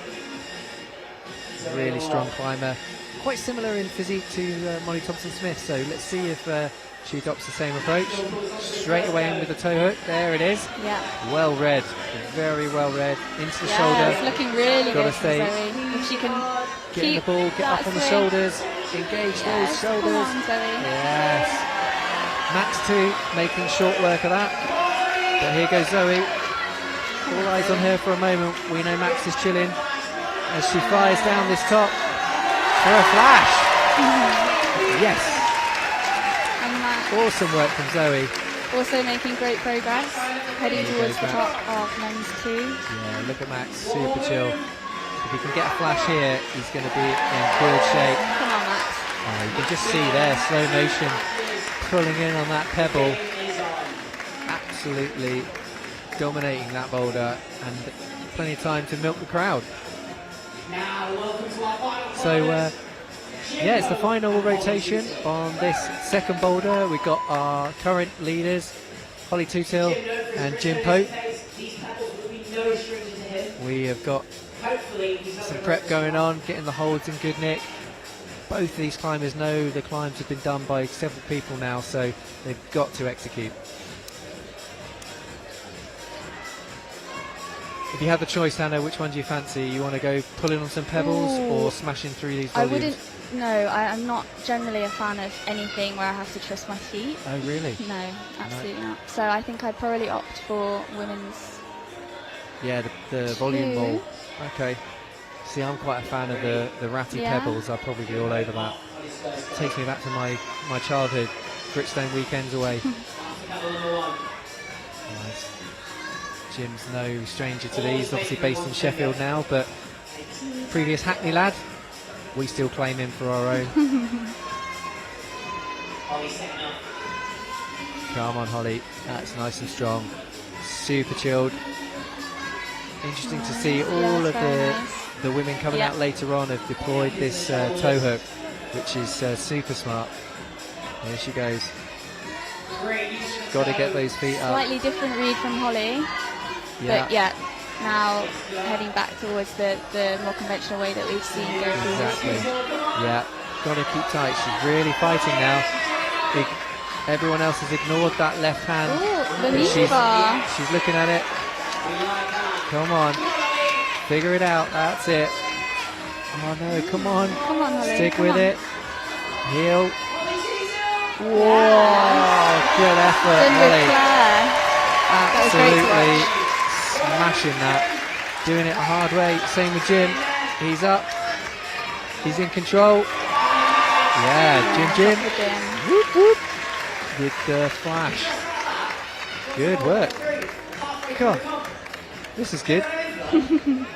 really strong climber. Quite similar in physique to Molly Thompson-Smith, so let's see if she adopts the same approach. Straight away in with the toe hook. There it is. Yeah. Well read. Very well read. Into the Yeah, shoulder. it's looking really Gotta good for stay- Zoe. If she can Get in keep the ball, get that up on the swing. shoulders, engage those Yes, shoulders. Come on, Zoe. Yes. Max 2 making short work of that. But here goes Zoe. All eyes on her for a moment. We know Max is chilling as she flies down this top for a flash. Yes. And Max Awesome work from Zoe. also making great progress, heading Here towards goes the Max. top of men's 2. Yeah, look at Max, super chill. If he can get a flash here, he's going to be in good shape. Come on, Max. Oh, you can just see there, slow motion, pulling in on that pebble. Absolutely dominating that boulder, and plenty of time to milk the crowd. So, yeah, it's the final rotation on this second boulder. We've got our current leaders, Holly Tootill and Jim Pope. We have got some prep going on, getting the holds in good nick. Both of these climbers know the climbs have been done by several people now, so they've got to execute. If you had the choice, Hannah, which one do you fancy? You want to go pulling on some pebbles or smashing through these I volumes? wouldn't. No, I'm not generally a fan of anything where I have to trust my feet. Oh, really? No, absolutely not. So I think I'd probably opt for women's. Yeah, the volume Two. ball. Okay. See, I'm quite a fan of the ratty Yeah. pebbles. I'll probably be all over that. Takes me back to my childhood, Gritstone weekends away. Nice. Jim's no stranger to these, obviously based in Sheffield now, but previous Hackney lad, we still claim him for our own. Come on, Holly, that's nice and strong. Super chilled. Interesting to see all of the women coming out later on have deployed this toe hook, which is super smart. There she goes. Got to get those feet up. Slightly different read from Holly. Yeah. But yeah, now heading back towards the more conventional way that we've seen go through Exactly. history. Yeah, got to keep tight. She's really fighting now. Everyone else has ignored that left hand. Ooh, the But knee bar. she's looking at it. Come on, figure it out. That's it. Oh no, come on. Come on, Holly. Stick come with on. it. Heel. Whoa, good effort, Done with Holly. Claire. was great to Absolutely watch. smashing that. Doing it a hard way. Same with Jim. He's up. He's in control. Yeah, Jim. Top of Jim. Whoop, whoop. With the flash. Good work. God, this is good.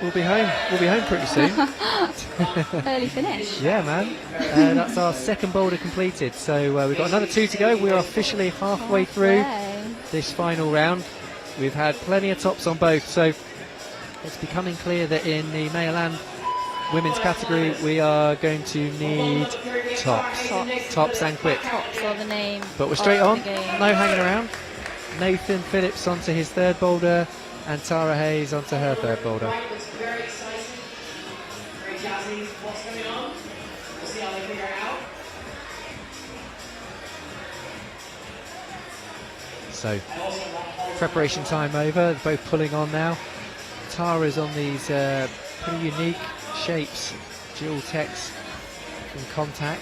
We'll be home. We'll be home pretty soon. Early finish. Yeah, man. That's our second boulder completed. So we've got another 2 to go. We are officially halfway through this final round. We've had plenty of tops on both. So it's becoming clear that in the male and women's category, we are going to need tops. Tops and quick. Tops are the name. But we're straight of on. the game. No hanging around. Nathan Phillips onto his third boulder and Tara Hayes onto her third boulder. So, preparation time over. They're both pulling on now. Tara's on these pretty unique shapes, dual techs from Contact,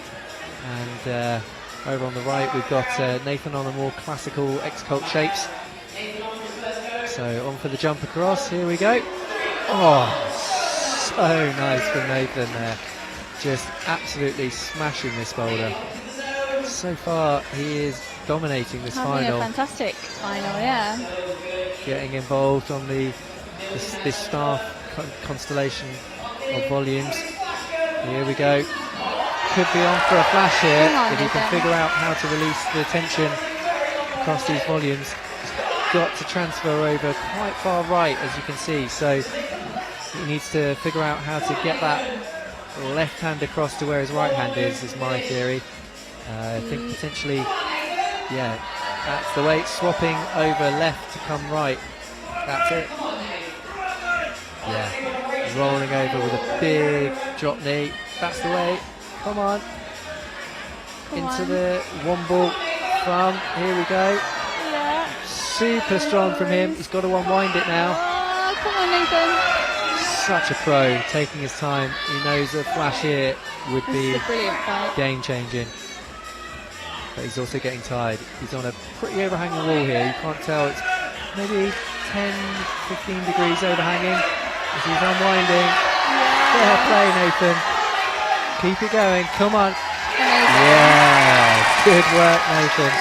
and over on the right we've got Nathan on the more classical X-Cult shapes. So on for the jump across, here we go. Oh, so nice from Nathan there. Just absolutely smashing this boulder. So far he is dominating this Having final. a fantastic final, yeah. Getting involved on this staff constellation of volumes. Here we go. Could be on for a flash here Come on, if he can Nathan. figure out how to release the tension across these volumes. He's got to transfer over quite far right, as you can see, so he needs to figure out how to get that left hand across to where his right hand is my theory. I think potentially, yeah, that's the way. Swapping over left to come right. That's it. Yeah, rolling over with a big drop knee. That's the way. Come on. Into the womble from. Here we go. Yeah. Super strong from him. He's got to unwind it now. Oh, come on, Nathan. Such a pro, taking his time. He knows a flash here would be This is a brilliant fight. game changing. But he's also getting tired. He's on a pretty overhanging wall here. You can't tell. It's maybe 10-15 degrees overhanging as he's unwinding. Fair play, Nathan. Keep it going. Come on. Yeah, good work, Nathan.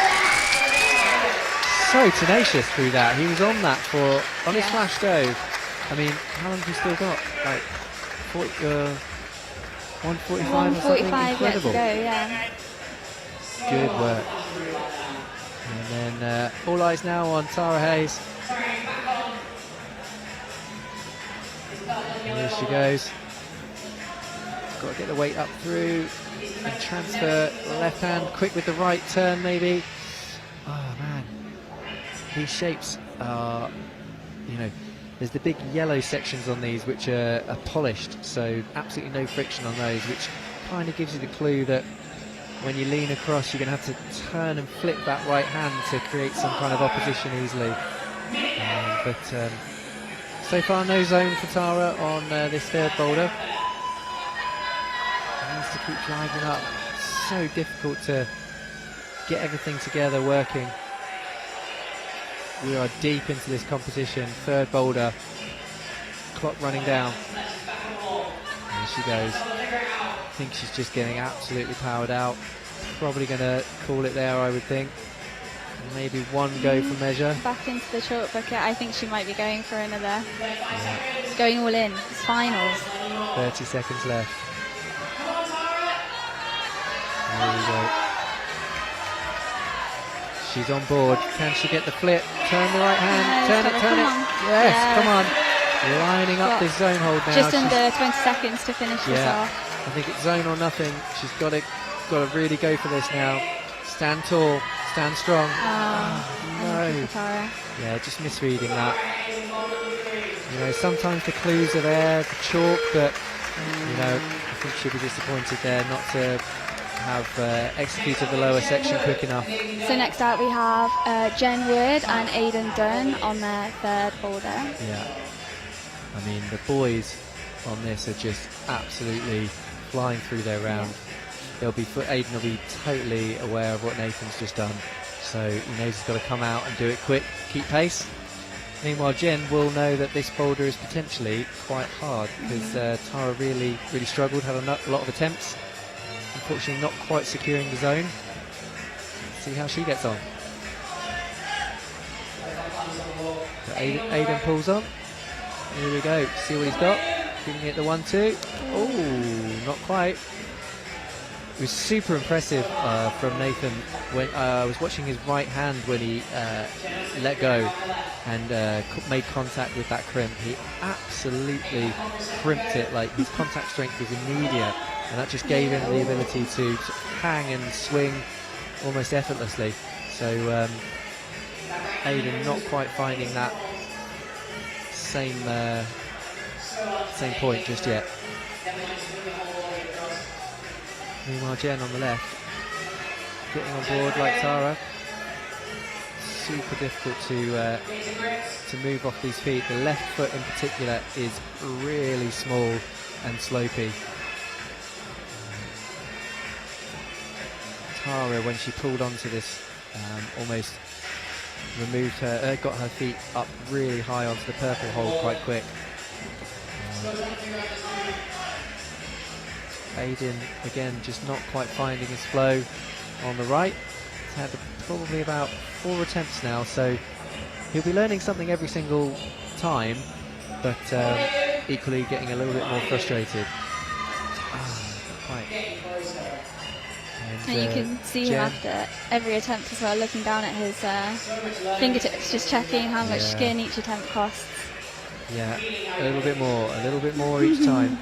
So tenacious through that. He was on that on his flash stove. I mean, how long have you still got? Like 145 or something? 145 yet to Incredible. go, yeah. Good work. And then all eyes now on Tara Hayes. And here she goes. Got to get the weight up through and transfer left hand, quick with the right turn maybe. Oh man, these shapes are, there's the big yellow sections on these which are polished, so absolutely no friction on those, which kind of gives you the clue that when you lean across, you're going to have to turn and flip that right hand to create some kind of opposition easily. But so far, no zone for Tara on this third boulder. Needs to keep driving up. So difficult to get everything together working. We are deep into this competition. Third boulder. Clock running down. There she goes. I think she's just getting absolutely powered out. Probably going to call it there, I would think. Maybe one go for measure. Back into the short bucket. I think she might be going for another. It's going all in. It's finals. 30 seconds left. There we go. She's on board. Can she get the flip? Turn the right hand. Turn it, turn it. Yes, come on. Lining up this zone hold now. Just under 20 seconds to finish this off. I think it's zone or nothing. She's got to really go for this now. Stand tall, stand strong. No. Yeah, just misreading that. Sometimes the clues are there, the chalk, but I think she'll be disappointed there not to have executed the lower section quick enough. So next out we have Jen Wood and Aidan Dunn on their third boulder. Yeah. I mean, the boys on this are just absolutely flying through their round. Aidan will be totally aware of what Nathan's just done, so he knows he's got to come out and do it quick, keep pace. Meanwhile, Jen will know that this boulder is potentially quite hard because Tara really struggled, had a lot of attempts. Unfortunately, not quite securing the zone. Let's see how she gets on. So Aidan pulls on. Here we go. See what he's got. Giving it the 1-2. Oh, not quite. It was super impressive from Nathan when I was watching his right hand when he let go and made contact with that crimp. He absolutely crimped it, like his contact strength was immediate, and that just gave him the ability to hang and swing almost effortlessly. So Aidan not quite finding that same point just yet. Meanwhile, Jen on the left, getting on board like Tara. Super difficult to move off these feet. The left foot in particular is really small and slopey. Tara, when she pulled onto this, almost removed her, got her feet up really high onto the purple hold quite quick. Aidan, again, just not quite finding his flow on the right. He's had probably about 4 attempts now, so he'll be learning something every single time, but equally getting a little bit more frustrated. Quite. And you can see him after every attempt as well, looking down at his fingertips, just checking how much skin each attempt costs. Yeah, a little bit more each time.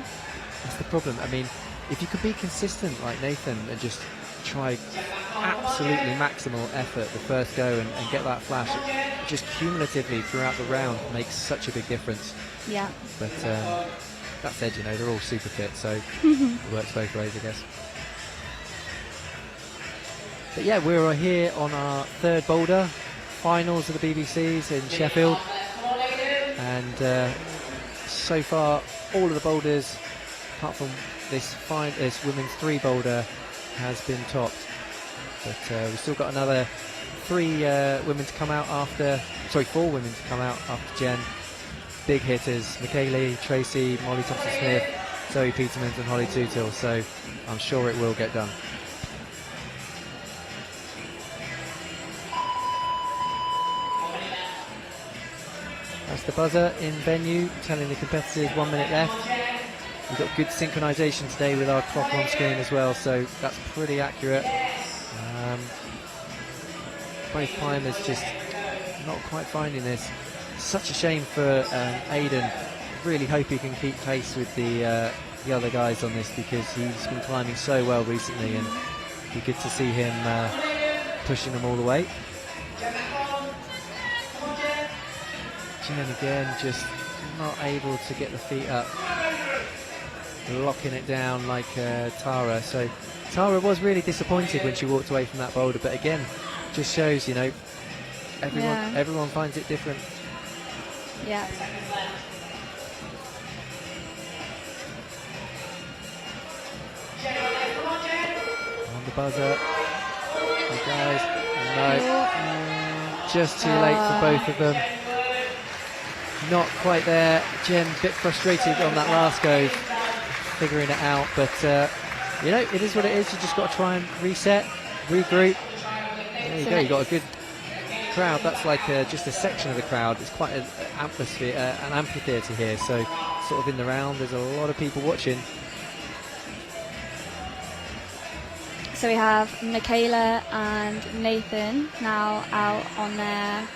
That's the problem. I mean, if you could be consistent like Nathan and just try absolutely maximal effort the first go and get that flash, just cumulatively throughout the round makes such a big difference. Yeah. But That said, you know, they're all super fit, so it works both ways, I guess. But yeah, we're here on our third boulder, finals of the BBCs in Sheffield, and so far all of the boulders, apart from this women's 3 boulder, has been topped. But we've still got another 4 women to come out after Jen. Big hitters: Michaela, Tracy, Molly Thompson-Smith, Zoe Petermans and Holly Tootle, so I'm sure it will get done. That's the buzzer in venue telling the competitors 1 minute left. We've got good synchronisation today with our clock on screen as well, so that's pretty accurate. Both climbers just not quite finding this. Such a shame for Aidan. Really hope he can keep pace with the other guys on this, because he's been climbing so well recently, and it'd be good to see him pushing them all the way. Jen again just not able to get the feet up, locking it down like Tara. So Tara was really disappointed when she walked away from that boulder, but again, just shows, you know, everyone finds it different. Yeah. On the buzzer. You guys, no. Just too late for both of them. Not quite there. Jen a bit frustrated on that last go, figuring it out, but you know, it is what it is. You just got to try and reset, regroup. There you go. You got a good crowd. That's like just a section of the crowd. It's quite an atmosphere, an amphitheatre here, so sort of in the round there's a lot of people watching. So we have Michaela and Nathan now out on their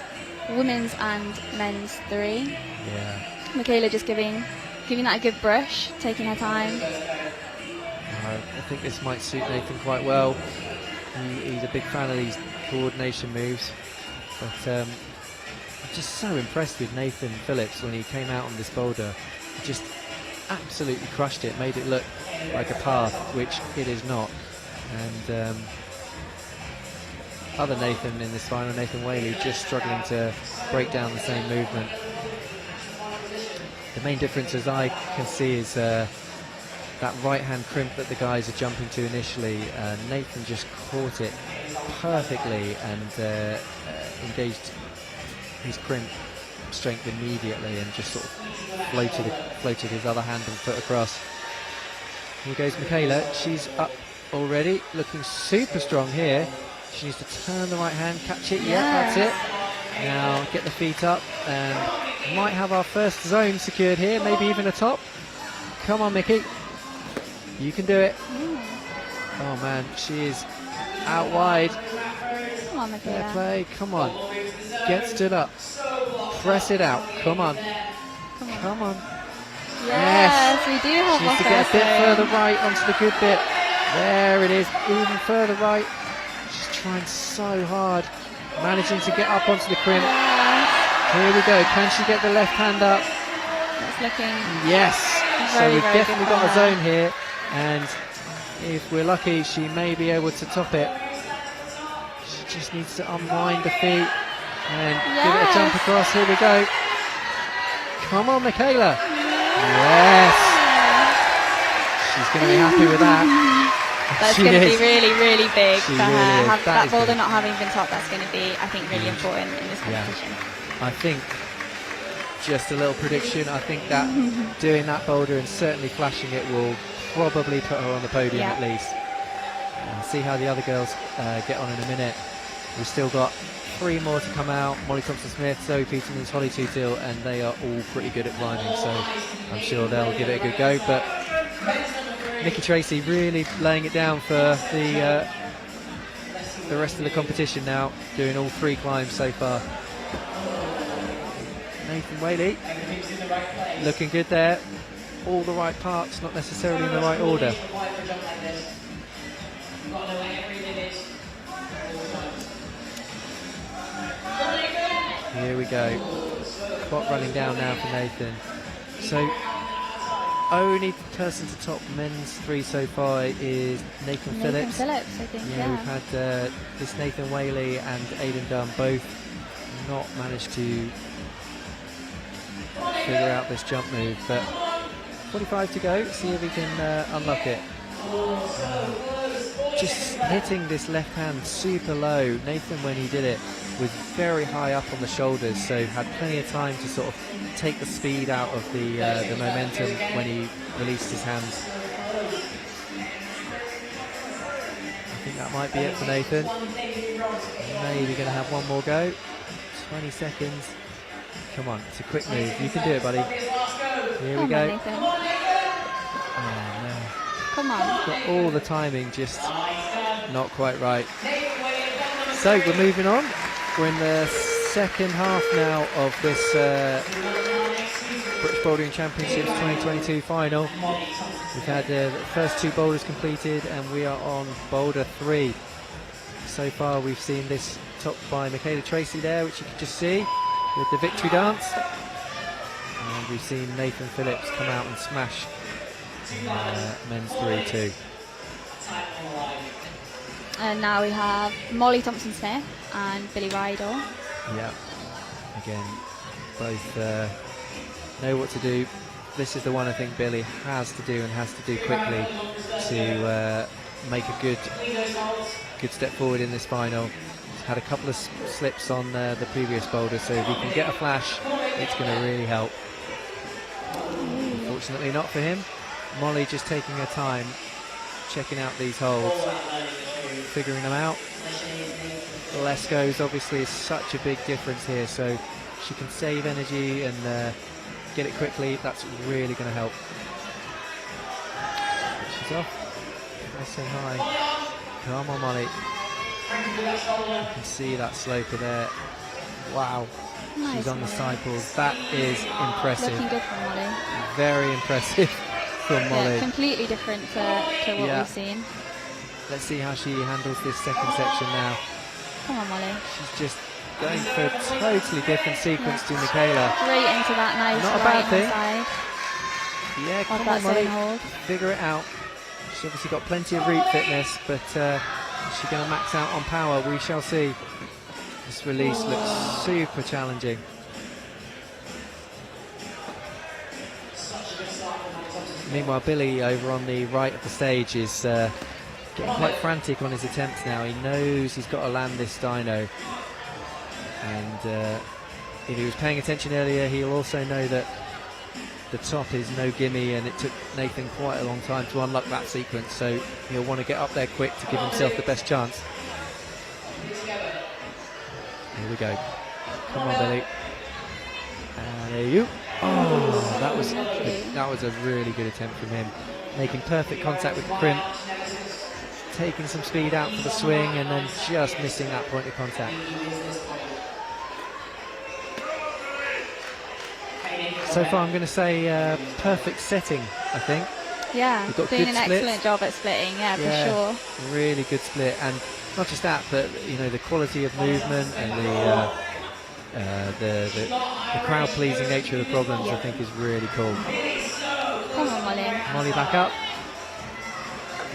women's and men's 3. Yeah. Michaela just giving that a good brush, taking her time. I think this might suit Nathan quite well. He's a big fan of these coordination moves. But I'm just so impressed with Nathan Phillips when he came out on this boulder. He just absolutely crushed it, made it look like a path, which it is not. And other Nathan in this final, Nathan Whaley, just struggling to break down the same movement. The main difference, as I can see, is that right-hand crimp that the guys are jumping to initially. Nathan just caught it perfectly and engaged his crimp strength immediately, and just sort of floated his other hand and foot across. Here goes Michaela. She's up already, looking super strong here. She needs to turn the right hand, catch it. Yeah, that's it. Now get the feet up, and might have our first zone secured here, maybe even a top. Come on, Mickey. You can do it. Oh man, she is out wide. Come on, Michaela. Fair play. Come on. Get stood up. Press it out. Come on. Come on. Yes, we do have She needs to get a bit further right onto the good bit. There it is. Even further right. She's trying so hard. Managing to get up onto the crimp. Here we go. Can she get the left hand up? That's looking. Yes. So we've very definitely good got a for zone here, and if we're lucky, she may be able to top it. She just needs to unwind the feet and give it a jump across. Here we go. Come on, Michaela. Yes. She's going to be happy with that. That's going to be really, really big She for her. really is. That boulder good. not having been topped, that's going to be, I think, really important in this Yeah. competition. I think, just a little prediction, I think that doing that boulder and certainly flashing it will probably put her on the podium at least. See how the other girls get on in a minute. We've still got 3 more to come out. Molly Thompson-Smith, Zoe Petermans, Holly Tootle, and they are all pretty good at climbing, so I'm sure they'll give it a good go. But Nikki Tracy really laying it down for the rest of the competition now, doing all 3 climbs so far. Nathan Whaley looking good there. All the right parts, not necessarily in the right order. Here we go. Clock running down now for Nathan. So only person to top men's 3 so far is Nathan Phillips. I think, yeah. We've had this Nathan Whaley and Aidan Dunn both not managed to figure out this jump move, but 45 to go, see if he can unlock it. Just hitting this left hand super low. Nathan, when he did it, was very high up on the shoulders, so had plenty of time to sort of take the speed out of the momentum when he released his hands. I think that might be it for Nathan. Maybe going to have one more go. 20 seconds. Come on, it's a quick move. You can do it, buddy. Here we go. Nathan. Oh, no. Come on. Got all the timing just not quite right. So we're moving on. We're in the second half now of this British Bouldering Championships 2022 final. We've had the first 2 boulders completed and we are on boulder 3. So far we've seen this topped by Michaela Tracy there, which you can just see with the victory dance. And we've seen Nathan Phillips come out and smash men's 3 too. And now we have Molly Thompson-Smith and Billy Rydell. Yeah, again, both know what to do. This is the one I think Billy has to do and has to do quickly to make a good step forward in this final. He's had a couple of slips on the previous boulder, so if he can get a flash, it's going to really help. Unfortunately not for him. Molly just taking her time, checking out these holds, figuring them out. Less goes obviously is such a big difference here, so she can save energy and get it quickly. That's really going to help. She's off. Nice and high. Come on, Molly. You can see that sloper there. Wow. Nice, She's on the Molly. side pulls. That is impressive. Looking good from Molly. Very impressive from Molly. Yeah, completely different to what we've seen. Let's see how she handles this second section now. Come on, Molly. She's just going for a totally different sequence to Michaela. Straight into that nice Not a right bad thing. hand side. Yeah, Of come that on, Molly. zone hold. Figure it out. She's obviously got plenty of root fitness, but is she going to max out on power? We shall see. This release looks super challenging. Meanwhile, Billy over on the right of the stage is getting quite frantic on his attempts now. He knows he's got to land this dyno. And if he was paying attention earlier, he'll also know that the top is no gimme, and it took Nathan quite a long time to unlock that sequence, so he'll want to get up there quick to give himself the best chance. Here we go. Come on, Billy. And there you. Oh, that was a really good attempt from him. Making perfect contact with the crimp, taking some speed out for the swing, and then just missing that point of contact. So far, I'm going to say perfect setting, I think. Yeah, We've got doing good an splits. excellent job at splitting, yeah, for sure. Really good split, and not just that, but you know, the quality of movement and the crowd-pleasing nature of the problems, I think, is really cool. Come on, Molly. Molly back up.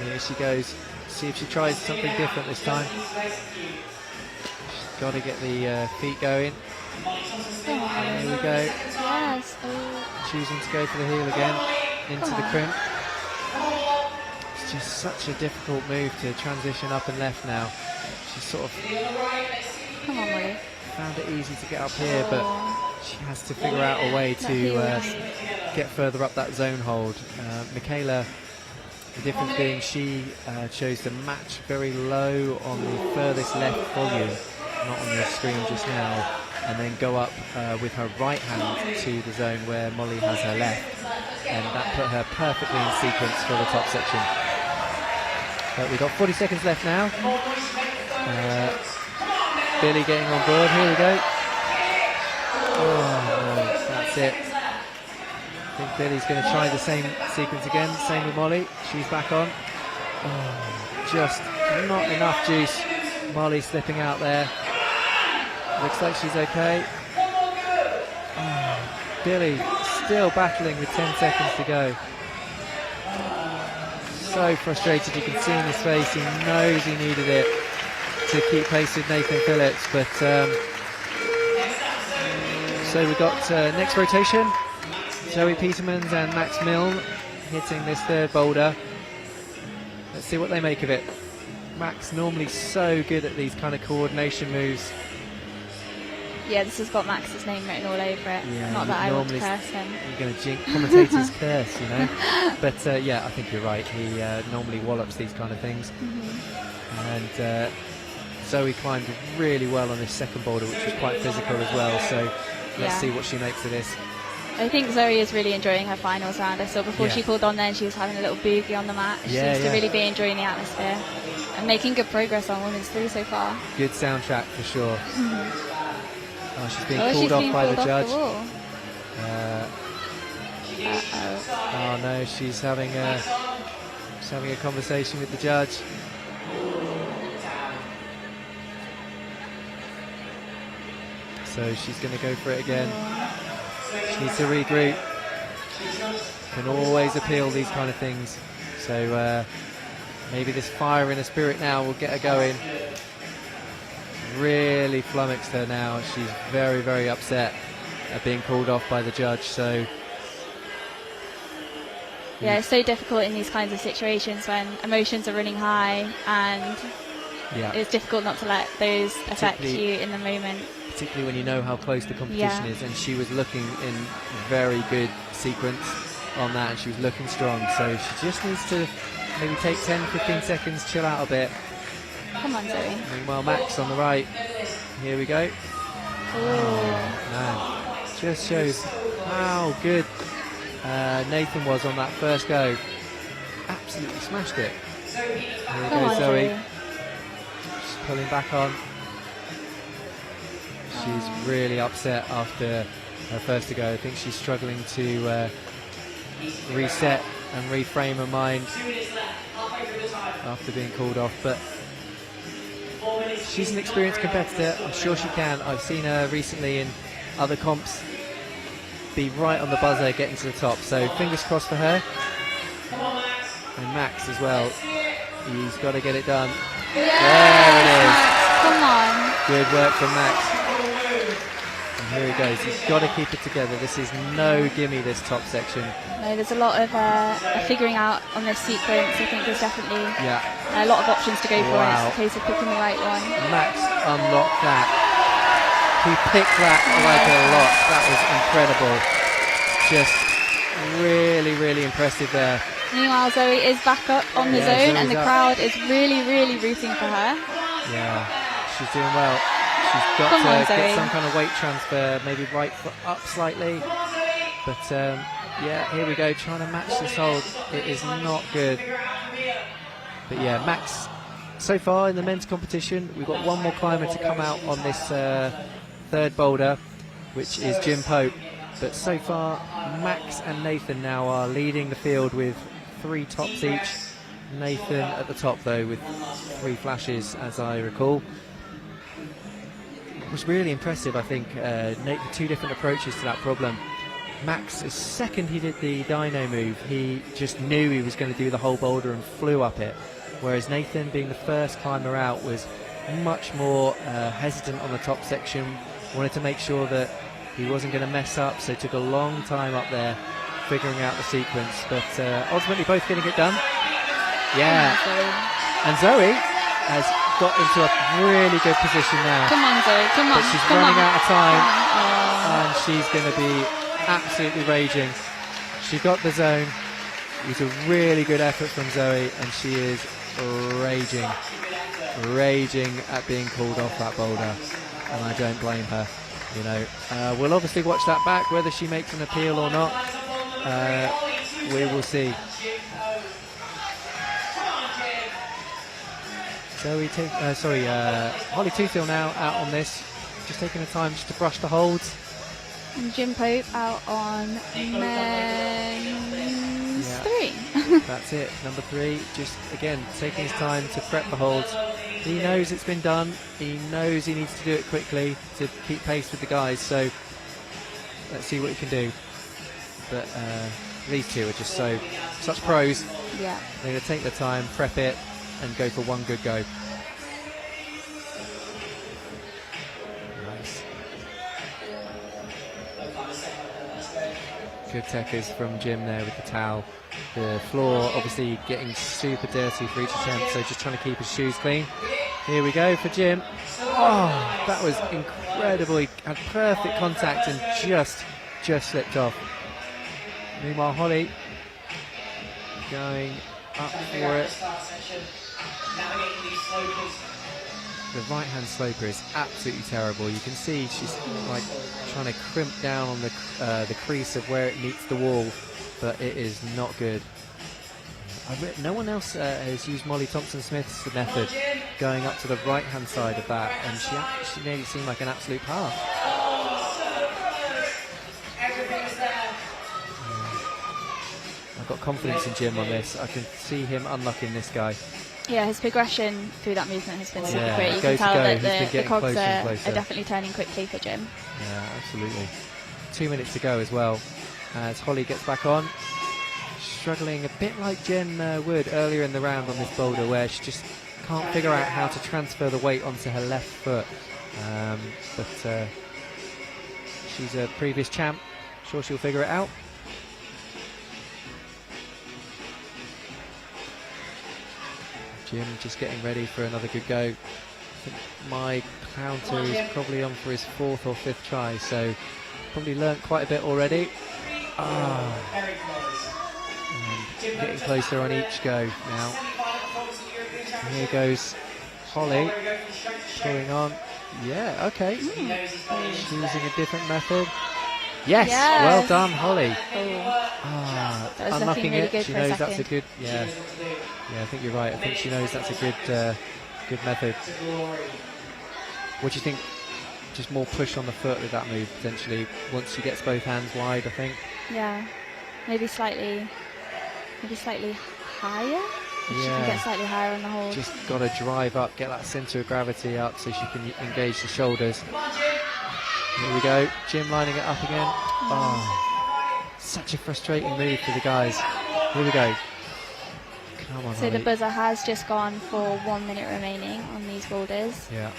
Here she goes. See if she tries something different this time. She's got to get the feet going. Come on, Molly. Here we go. Yes. Oh. Choosing to go for the heel again into the crimp. It's just such a difficult move to transition up and left now. She's sort of Come on, Molly. found it easy to get up here, but she has to figure out a way to get further up that zone hold. Michaela, the difference being she chose to match very low on the furthest left volume, not on your screen just now, and then go up with her right hand to the zone where Molly has her left, and that put her perfectly in sequence for the top section. But we've got 40 seconds left now. Billy getting on board, here we go. Oh, no, that's it. I think Billy's going to try the same sequence again, same with Molly. She's back on. Oh, just not enough juice. Molly slipping out there. Looks like she's okay. Oh, Billy still battling with 10 seconds to go. so frustrated. You can see in his face, he knows he needed it to keep pace with Nathan Phillips. But so we got next rotation, Zoe Petermans and Max Milne hitting this third boulder. Let's see what they make of it. Max normally so good at these kind of coordination moves. Yeah, this has got Max's name written all over it. Yeah, Not that I want to curse him. You're going to jinx commentator's curse, you know. But yeah, I think you're right. He normally wallops these kind of things. And Zoe climbed really well on this second boulder, which was quite physical as well. So let's see what she makes of this. I think Zoe is really enjoying her finals round. I saw before she pulled on there and she was having a little boogie on the mat. She seems to really be enjoying the atmosphere and making good progress on women's 3 so far. Good soundtrack for sure. Oh, she's being called off by the judge. Oh no, she's having a conversation with the judge. So she's going to go for it again. She needs to regroup. Can always appeal these kind of things. So maybe this fire in her spirit now will get her going. Really flummoxed her now. She's very, very upset at being called off by the judge. So yeah, it's so difficult in these kinds of situations when emotions are running high, and it's difficult not to let those affect you in the moment. Particularly when you know how close the competition is, and she was looking in very good sequence on that, and she was looking strong. So she just needs to maybe take 10-15 seconds, chill out a bit. Come on, Zoe. Meanwhile, Max on the right. Here we go. Oh, man. Just shows how good Nathan was on that first go. Absolutely smashed it. Here goes Zoe. She's pulling back on. She's really upset after her first go. I think she's struggling to reset and reframe her mind after being called off. But she's an experienced competitor. I'm sure she can. I've seen her recently in other comps be right on the buzzer getting to the top. So fingers crossed for her. And Max as well. He's got to get it done. Yeah. There it is. Come on. Good work from Max. And here he goes. He's got to keep it together. This is no gimme, this top section. No, there's a lot of figuring out on this sequence. I think there's definitely a lot of options to go for. It's a case of picking the right one. Max unlocked that. He picked that like a lot. That was incredible. Just really, really impressive there. Meanwhile, Zoe is back up on the zone, and the crowd is really, really rooting for her. Yeah, she's doing well. She's got to get some kind of weight transfer, maybe right foot up slightly. But yeah, here we go, trying to match this hold. It is not good. But yeah, Max, so far in the men's competition, we've got one more climber to come out on this third boulder, which is Jim Pope. But so far, Max and Nathan now are leading the field with 3 tops each. Nathan at the top, though, with 3 flashes, as I recall. It was really impressive, I think, 2 different approaches to that problem. Max, as second he did the dyno move, he just knew he was going to do the whole boulder and flew up it. Whereas Nathan, being the first climber out, was much more hesitant on the top section, wanted to make sure that he wasn't going to mess up, so took a long time up there figuring out the sequence. But ultimately both getting it done. Yeah. And Zoe has got into a really good position now. Come on, Zoe, come on. But she's running out of time, and she's going to be absolutely raging. She got the zone. It was a really good effort from Zoe, and she is raging at being called off that boulder, and I don't blame her. You know, we'll obviously watch that back, whether she makes an appeal or not. We will see. Holly Toothill now out on this, just taking the time just to brush the holds. And Jim Pope out on men's 3. That's it, number 3. Just again taking his time to prep the holds. He knows it's been done. He knows he needs to do it quickly to keep pace with the guys. So let's see what he can do. But these two are just such pros. Yeah. They're going to take their time, prep it, and go for one good go. Nice. Good techers from Jim there with the towel. The floor obviously getting super dirty for each attempt, so just trying to keep his shoes clean. Here we go for Jim. Oh, that was incredible. He had perfect contact and just slipped off. Meanwhile, Holly going up for it. The right-hand sloper is absolutely terrible. You can see she's like trying to crimp down on the crease of where it meets the wall, but it is not good. No one else has used Molly Thompson-Smith's method, going up to the right-hand side of that, and she made it seem like an absolute path. I've got confidence in Jim on this. I can see him unlocking this guy. Yeah, his progression through that movement has been super Yeah, great. You go can to tell go. that He's been the cogs getting closer and closer. are definitely turning quickly for Jim. Yeah, absolutely. 2 minutes to go as well, as Holly gets back on. Struggling a bit like Jen Wood earlier in the round on this boulder, where she just can't figure out how to transfer the weight onto her left foot. But she's a previous champ. Sure she'll figure it out. Jim just getting ready for another good go. I think my counter is probably on for his 4th or 5th try, so probably learnt quite a bit already. Getting closer on each go now. And here goes Holly, pulling on. Yeah, okay. Choosing a different method. Yes, well done, Holly. That was looking Unlocking really it. good She for a knows that's a second. good. Yeah, I think you're right. I think she knows that's a good method. What do you think? Just more push on the foot with that move potentially. Once she gets both hands wide, I think. Yeah, maybe slightly higher. If she can get slightly higher on the hold. Just got to drive up, get that centre of gravity up so she can engage the shoulders. Here we go, Jim lining it up again. Such a frustrating move for the guys. Here we go. Come on, So Holly. the buzzer has just gone for 1 minute remaining on these boulders. Yeah.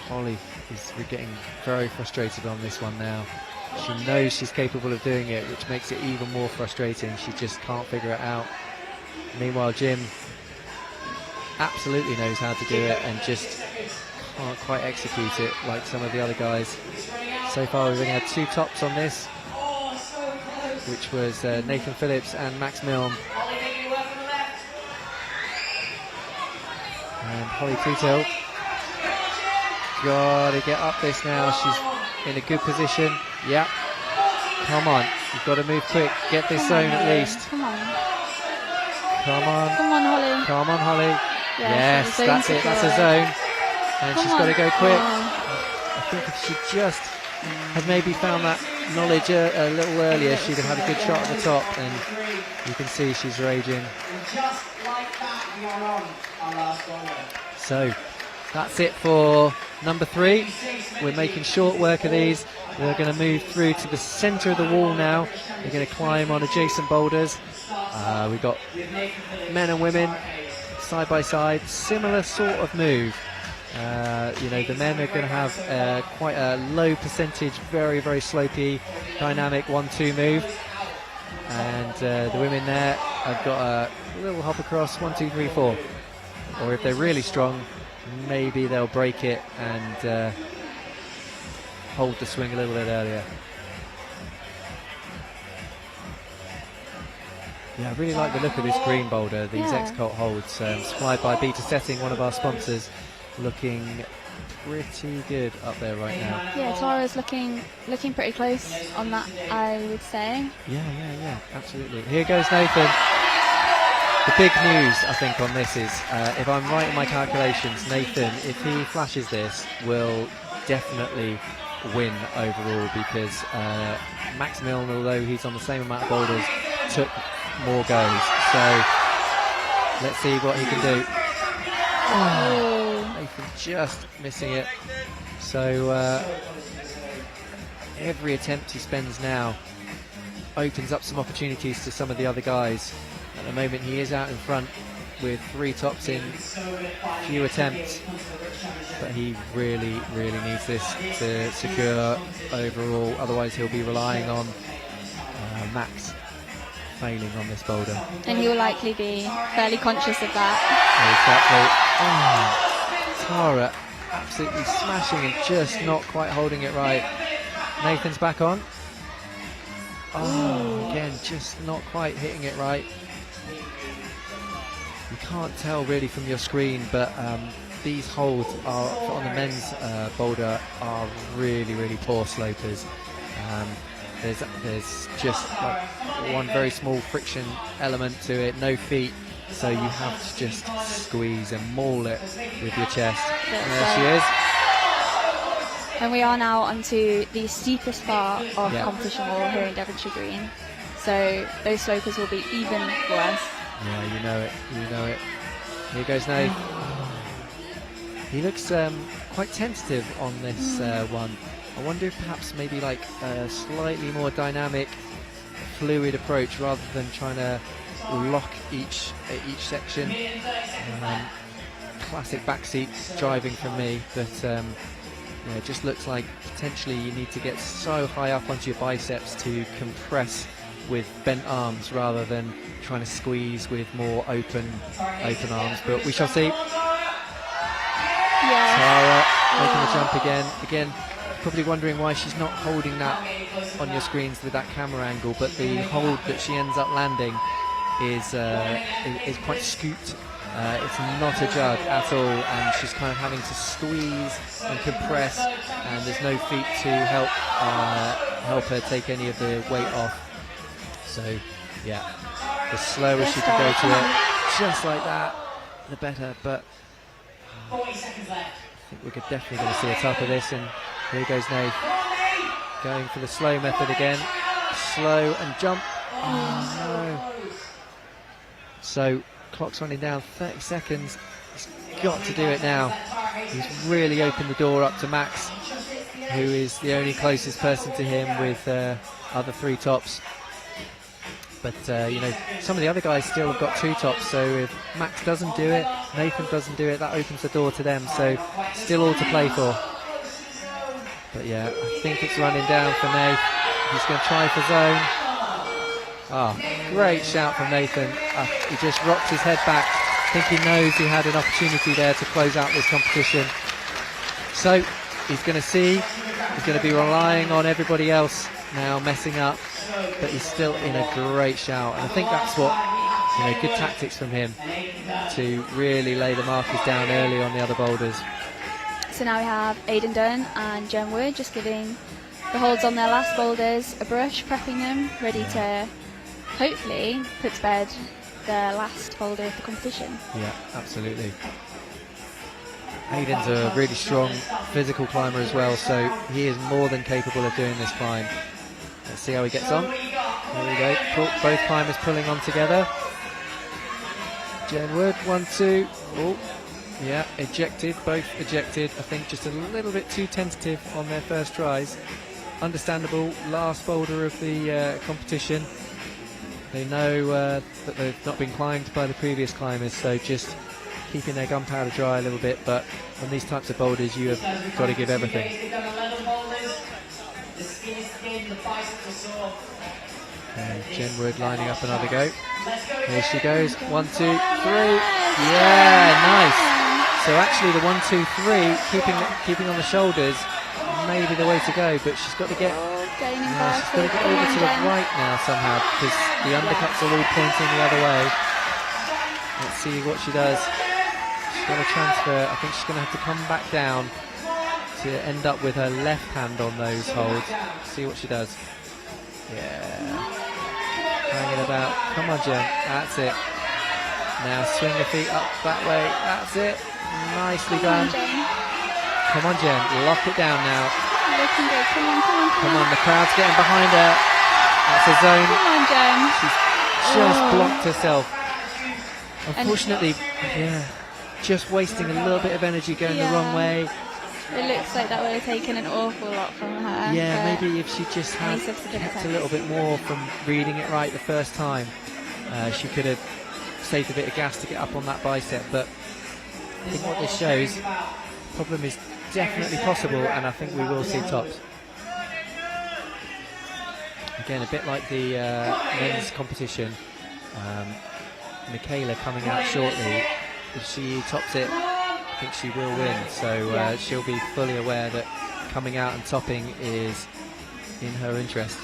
Holly is getting very frustrated on this one now. She knows she's capable of doing it, which makes it even more frustrating. She just can't figure it out. Meanwhile, Jim absolutely knows how to do it and just can't quite execute it like some of the other guys. So far, we've only had 2 tops on this, which was Nathan Phillips and Max Milne. And Holly Tootle. Gotta get up this now. She's in a good position. Yep. Come on. You've got to move quick. Get this zone at least. Come on. Come on. Come on, Holly. Come on, Holly. Yeah, Yes, that's it. That's a zone. And she's got to go quick. Oh. I think if she just had maybe found that knowledge a little earlier, she'd have had a good shot at the top. And you can see she's raging. Just like that, we are on our last boulder. So that's it for number 3. We're making short work of these. We're going to move through to the centre of the wall now. We're going to climb on adjacent boulders. We've got men and women side by side, similar sort of move. The men are going to have quite a low percentage, very, very slopey, dynamic 1-2 move. And the women there have got a little hop across, 1, 2, 3, 4. Or if they're really strong, maybe they'll break it and hold the swing a little bit earlier. Yeah, I really like the look of this green boulder, these X-Cult holds, supplied by Beta Setting, one of our sponsors, looking pretty good up there right now. Yeah, Tara's looking pretty close on that, I would say. Yeah, absolutely. Here goes Nathan. The big news, I think, on this is, if I'm right in my calculations, Nathan, if he flashes this, will definitely win overall, because Max Milne, although he's on the same amount of boulders, took more goes. So let's see what he can do. Nathan just missing it. So every attempt he spends now opens up some opportunities to some of the other guys. At the moment he is out in front with 3 tops in few attempts, but he really needs this to secure overall, otherwise he'll be relying on Max failing on this boulder. And he'll likely be fairly conscious of that. Exactly. Tara absolutely smashing and just not quite holding it right. Nathan's back on. Again, just not quite hitting it right. You can't tell really from your screen, but these holds are on the men's boulder are really poor slopers. There's just like one very small friction element to it, no feet, so you have to just squeeze and maul it with your chest. And there she is. And we are now onto the steepest part of the competition wall here in Devonshire Green, so those slopers will be even worse. Yeah, you know it. Here goes Nate. He looks quite tentative on this one. I wonder if perhaps maybe like a slightly more dynamic, fluid approach rather than trying to lock each section. Classic backseat driving from me, but it just looks like potentially you need to get so high up onto your biceps to compress with bent arms rather than trying to squeeze with more open arms, but we shall see. Tara making the jump again, probably wondering why she's not holding that on your screens with that camera angle, but the hold that she ends up landing is quite scooped. It's not a jug at all, and she's kind of having to squeeze and compress, and there's no feet to help her take any of the weight off. So yeah, the slower she can go to it, just like that, the better. But I think we're definitely going to see a top of this, and here goes Nate going for the slow method again. Slow and jump. Oh no. So clock's running down, 30 seconds. He's got to do it now. He's really opened the door up to Max, who is the only closest person to him with other 3 tops. But some of the other guys still have got 2 tops, so if Max doesn't do it, Nathan doesn't do it, that opens the door to them, so still all to play for. But yeah, I think it's running down for Nathan. He's going to try for zone. Great shout from Nathan. He just rocks his head back. I think he knows he had an opportunity there to close out this competition. So he's going to see, he's going to be relying on everybody else now messing up, but he's still in a great shout, and I think that's what, good tactics from him to really lay the markers down early on the other boulders. So now we have Aidan Dunn and Jen Wood just giving the holds on their last boulders a brush, prepping them, ready to hopefully put to bed the last boulder of the competition. Yeah, absolutely. Aidan's a really strong physical climber as well, so he is more than capable of doing this climb. Let's see how he gets on. There we go. Both climbers pulling on together. Jen Wood, 1, 2. Oh, yeah, ejected. Both ejected. I think just a little bit too tentative on their first tries. Understandable. Last boulder of the competition. They know that they've not been climbed by the previous climbers, so just keeping their gunpowder dry a little bit. But on these types of boulders, you have got to give everything. And Jen Wood lining up another go. Here she goes. 1, 2, 3. Yeah, nice. So actually the 1, 2, 3, keeping on the shoulders, may be the way to go, but she's got to get she's got to get over to the right now somehow, because the undercuts are all pointing the other way. Let's see what she does. She's got to transfer. I think she's going to have to come back down to end up with her left hand on those holds. See what she does. Yeah. Hanging about. Come on, Jen. That's it. Now swing the feet up that way. That's it. Nicely done. Come on, Jen. Lock it down now. Looking good. Come on. The crowd's getting behind her. That's a zone. Come on, Jen. She's just blocked herself. Unfortunately, just wasting a little bit of energy going the wrong way. It looks like that would have taken an awful lot from her. Yeah, maybe if she just had Any subsequent kept a attempts. little bit more from reading it right the first time, she could have saved a bit of gas to get up on that bicep. But I think what this shows, problem is definitely possible, and I think we will see tops. Again, a bit like the men's competition, Michaela coming out shortly. If she tops it, I think she will win. So she'll be fully aware that coming out and topping is in her interest.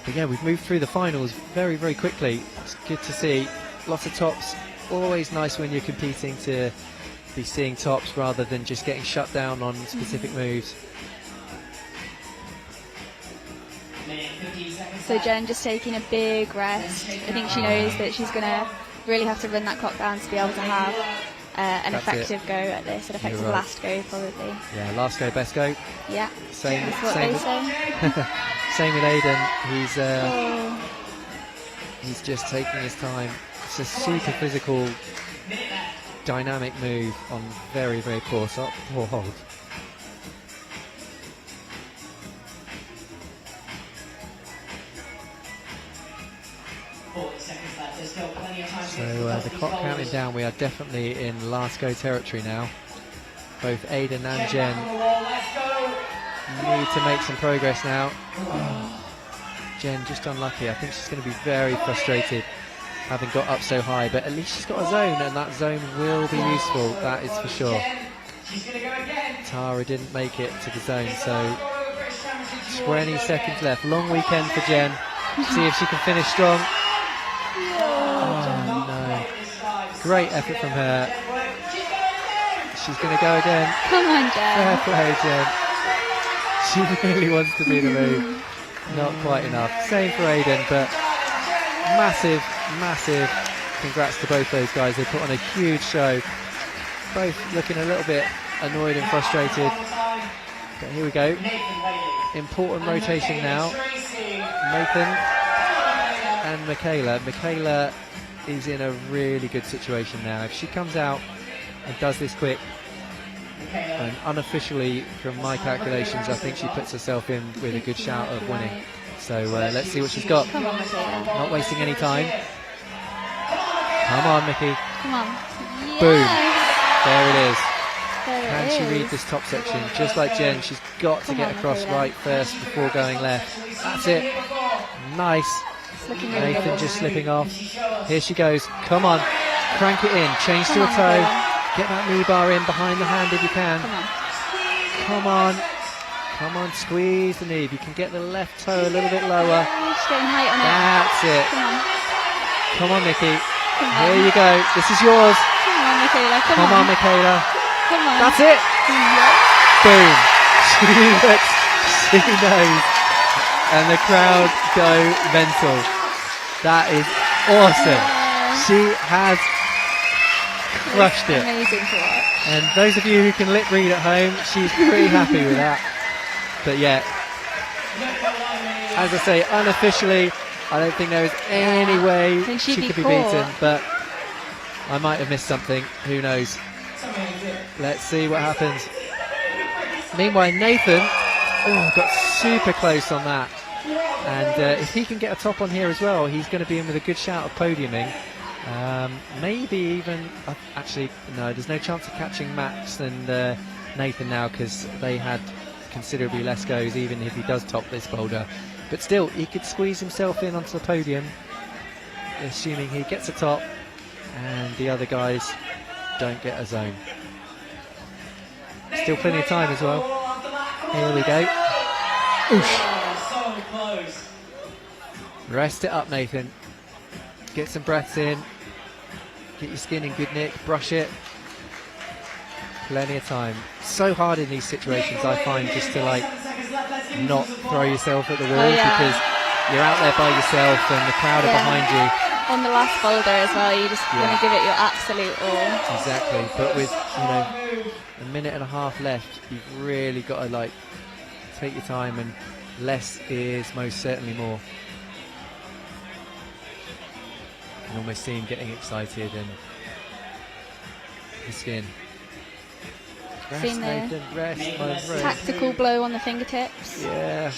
But yeah, we've moved through the finals very, very quickly. It's good to see. Lots of tops. Always nice when you're competing to be seeing tops rather than just getting shut down on specific moves. So Jen just taking a big rest. I think she knows that she's going to really have to run that clock down to be able to have an That's effective go at this, an effective You're right. last go probably. Yeah, last go, best go. Yeah, Same, that's what same, they with, say. same with Aiden. He's Oh, he's just taking his time. It's a super physical, dynamic move on very, very poor hold. So the clock counting down, we are definitely in last go territory now. Both Aiden and Jen need to make some progress now. Jen just unlucky. I think she's going to be very frustrated having got up so high, but at least she's got a zone, and that zone will be useful, that is for sure. Tara didn't make it to the zone, so 20 seconds left. Long weekend for Jen. See if she can finish strong. Oh no. Great effort from her. She's going to go again. come on, Fair Jen. play, Jen. She really wants to do the move. Not quite enough. Same for Aiden, but massive, massive congrats to both those guys. They put on a huge show. Both looking a little bit annoyed and frustrated. But here we go. Important rotation now. Nathan and Michaela. Michaela is in a really good situation now. If she comes out and does this quick, and unofficially from my calculations, I think she puts herself in with a good shout of winning. So let's see what she's got. Come on, Michaela. Not wasting any time. Come on, Mickey. Come on. Boom. Yes. There it is. There Can it she is. read this top section? Just like Jen, she's got to Come get on, across Michaela. right first before going left. That's it. Nice. It's looking really Nathan good. just slipping off. Here she goes. Come on. Crank it in. Change Come to a on, toe. Michaela. Get that knee bar in behind the hand if you can. Come on. Come on. Come on, squeeze the knee. If you can get the left toe a little bit lower. She's getting height on it. That's it. Come on. Come on, Mickey. Come on. Here you go. This is yours. Come on, Michaela. Come on, Michaela. Come on. That's it. Boom. She looks, she knows. And the crowd go mental. That is awesome. She has crushed it. Amazing to watch. And those of you who can lip read at home, she's pretty happy with that. But yeah, as I say, unofficially, I don't think there is any way think she she'd be could be caught. beaten, but I might have missed something. Who knows? Let's see what happens. Meanwhile, Nathan got super close on that. And if he can get a top on here as well, he's going to be in with a good shout of podiuming. Maybe even, actually, no, there's no chance of catching Max and Nathan now because they had considerably less goes, even if he does top this boulder. But still, he could squeeze himself in onto the podium, assuming he gets a top and the other guys don't get a zone. Still plenty of time as well. Here we go. Oosh. Rest it up, Nathan. Get some breaths in. Get your skin in good nick. Brush it. Plenty of time. So hard in these situations, I find, just to like not throw yourself at the wall because you're out there by yourself and the crowd are behind you. On the last boulder as well, you just want to give it your absolute all. Exactly. But with a minute and a half left, you've really got to like take your time, and less is most certainly more. You can almost see him getting excited, and the skin. Seen the Rest. tactical blow on the fingertips. Yeah.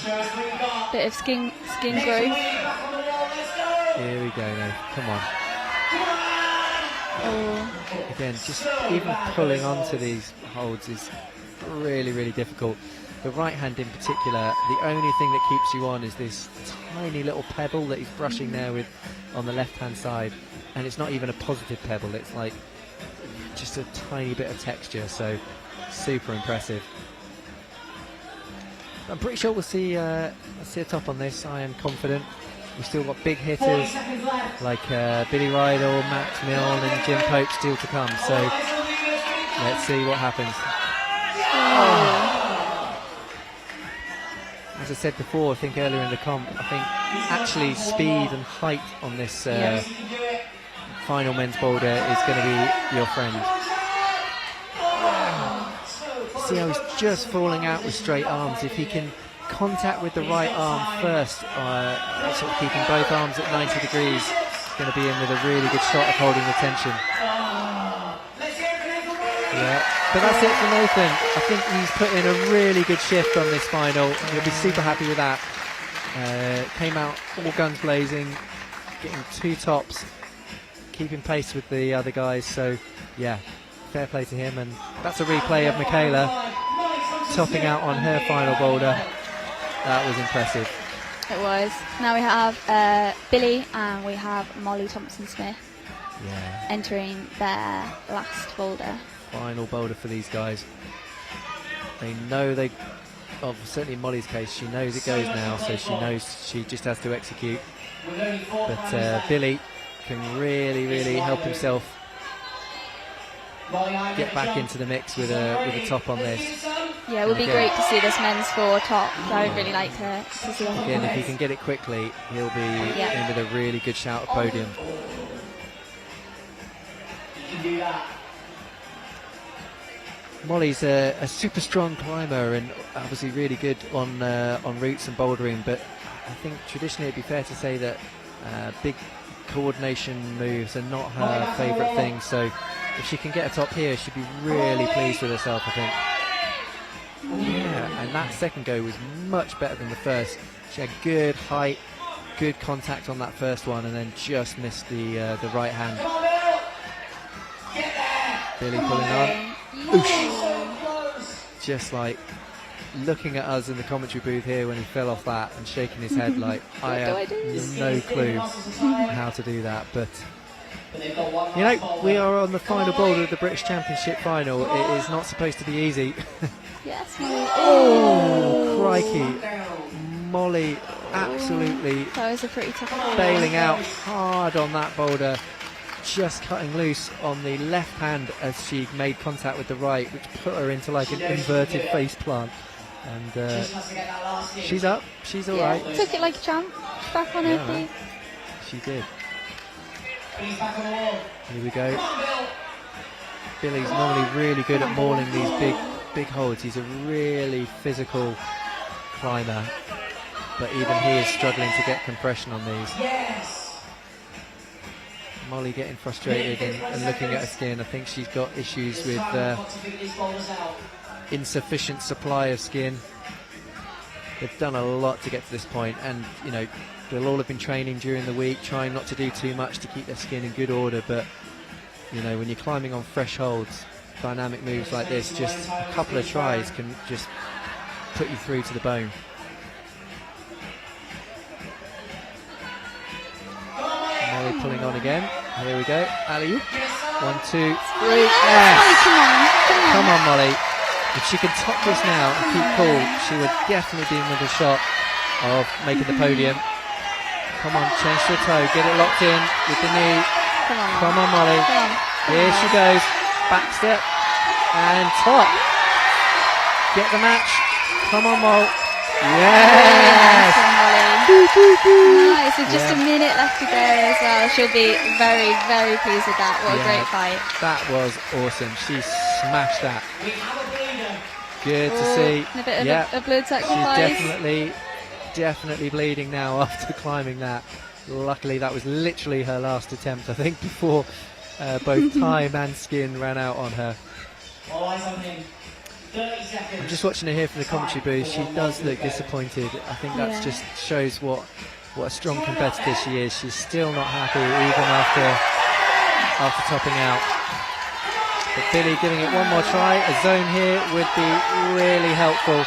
Bit of skin growth. Here we go now. Come on. Oh. Again, just even pulling onto these holds is really, really difficult. The right hand in particular, the only thing that keeps you on is this tiny little pebble that he's brushing there with on the left hand side, and it's not even a positive pebble, it's like just a tiny bit of texture, so super impressive. I'm pretty sure we'll see a top on this. I am confident. We've still got big hitters like Billy Rydell, Max Milne and Jim Pope still to come, so let's see what happens. As I said before, I think earlier in the comp, I think actually speed and height on this final men's boulder is going to be your friend. See how he's just falling out with straight arms. If he can contact with the right arm first, sort of keeping both arms at 90 degrees, he's going to be in with a really good shot of holding the tension. Yeah, but that's it for Nathan. I think he's put in a really good shift on this final. He'll be super happy with that. Came out all guns blazing, getting 2 tops, keeping pace with the other guys. So yeah, fair play to him. And that's a replay of Michaela topping out on her final boulder. That was impressive. It was. Now we have Billy and we have Molly Thompson-Smith entering their last boulder. Final boulder for these guys. They know certainly in Molly's case, she knows it goes now, so she knows she just has to execute. But Billy can really, really help himself get back into the mix with a top on this. Yeah, it would be great to see this men's 4 top. I would really like to see what again, if he can get it quickly, he'll be in with a really good shout at podium. You can do that. Molly's a super strong climber and obviously really good on routes and bouldering, but I think traditionally it'd be fair to say that big coordination moves are not her favourite thing, so if she can get a top here, she'd be really pleased with herself, I think. Yeah, and that second go was much better than the first. She had good height, good contact on that first one, and then just missed the right hand. Billy pulling on. Oosh. Just like looking at us in the commentary booth here when he fell off that and shaking his head like I have no clue how to do that, but you know, we are on the final boulder of the British Championship final. It is not supposed to be easy. Yes, oh, crikey. Molly absolutely that was a pretty tough boulder. Bailing out hard on that boulder, just cutting loose on the left hand as she made contact with the right, which put her into like an inverted face plant. And she's up, she's all right. Took it like a champ, back on her feet. She did. Here we go. Billy's normally really good at mauling these big holds. He's a really physical climber, but even he is struggling to get compression on these. Molly getting frustrated and looking at her skin. I think she's got issues with insufficient supply of skin. They've done a lot to get to this point, and you know, they'll all have been training during the week, trying not to do too much to keep their skin in good order, but you know, when you're climbing on fresh holds, dynamic moves like this, just a couple of tries can just put you through to the bone. Molly pulling on again. Here we go. Alley-oop. 1, 2, 3. Yes. Come on, Molly. If she can top this now and keep cool, she would definitely be in with a shot of making the podium. Come on, change to a toe. Get it locked in with the knee. Come on, Molly. Here she goes. Back step. And top. Get the match. Come on, Molly. Yes! Nice, with just a minute left to go as well. She'll be very, very pleased with that. What a great fight. That was awesome. She smashed that. Good to see. A bit of a blood sacrifice. She's definitely bleeding now after climbing that. Luckily, that was literally her last attempt, I think, before both time and skin ran out on her. All eyes on him. 30 seconds. I'm just watching her here from the commentary booth. She does look disappointed. I think that just shows what a strong competitor she is. She's still not happy even after topping out. But Billy giving it one more try. A zone here would be really helpful.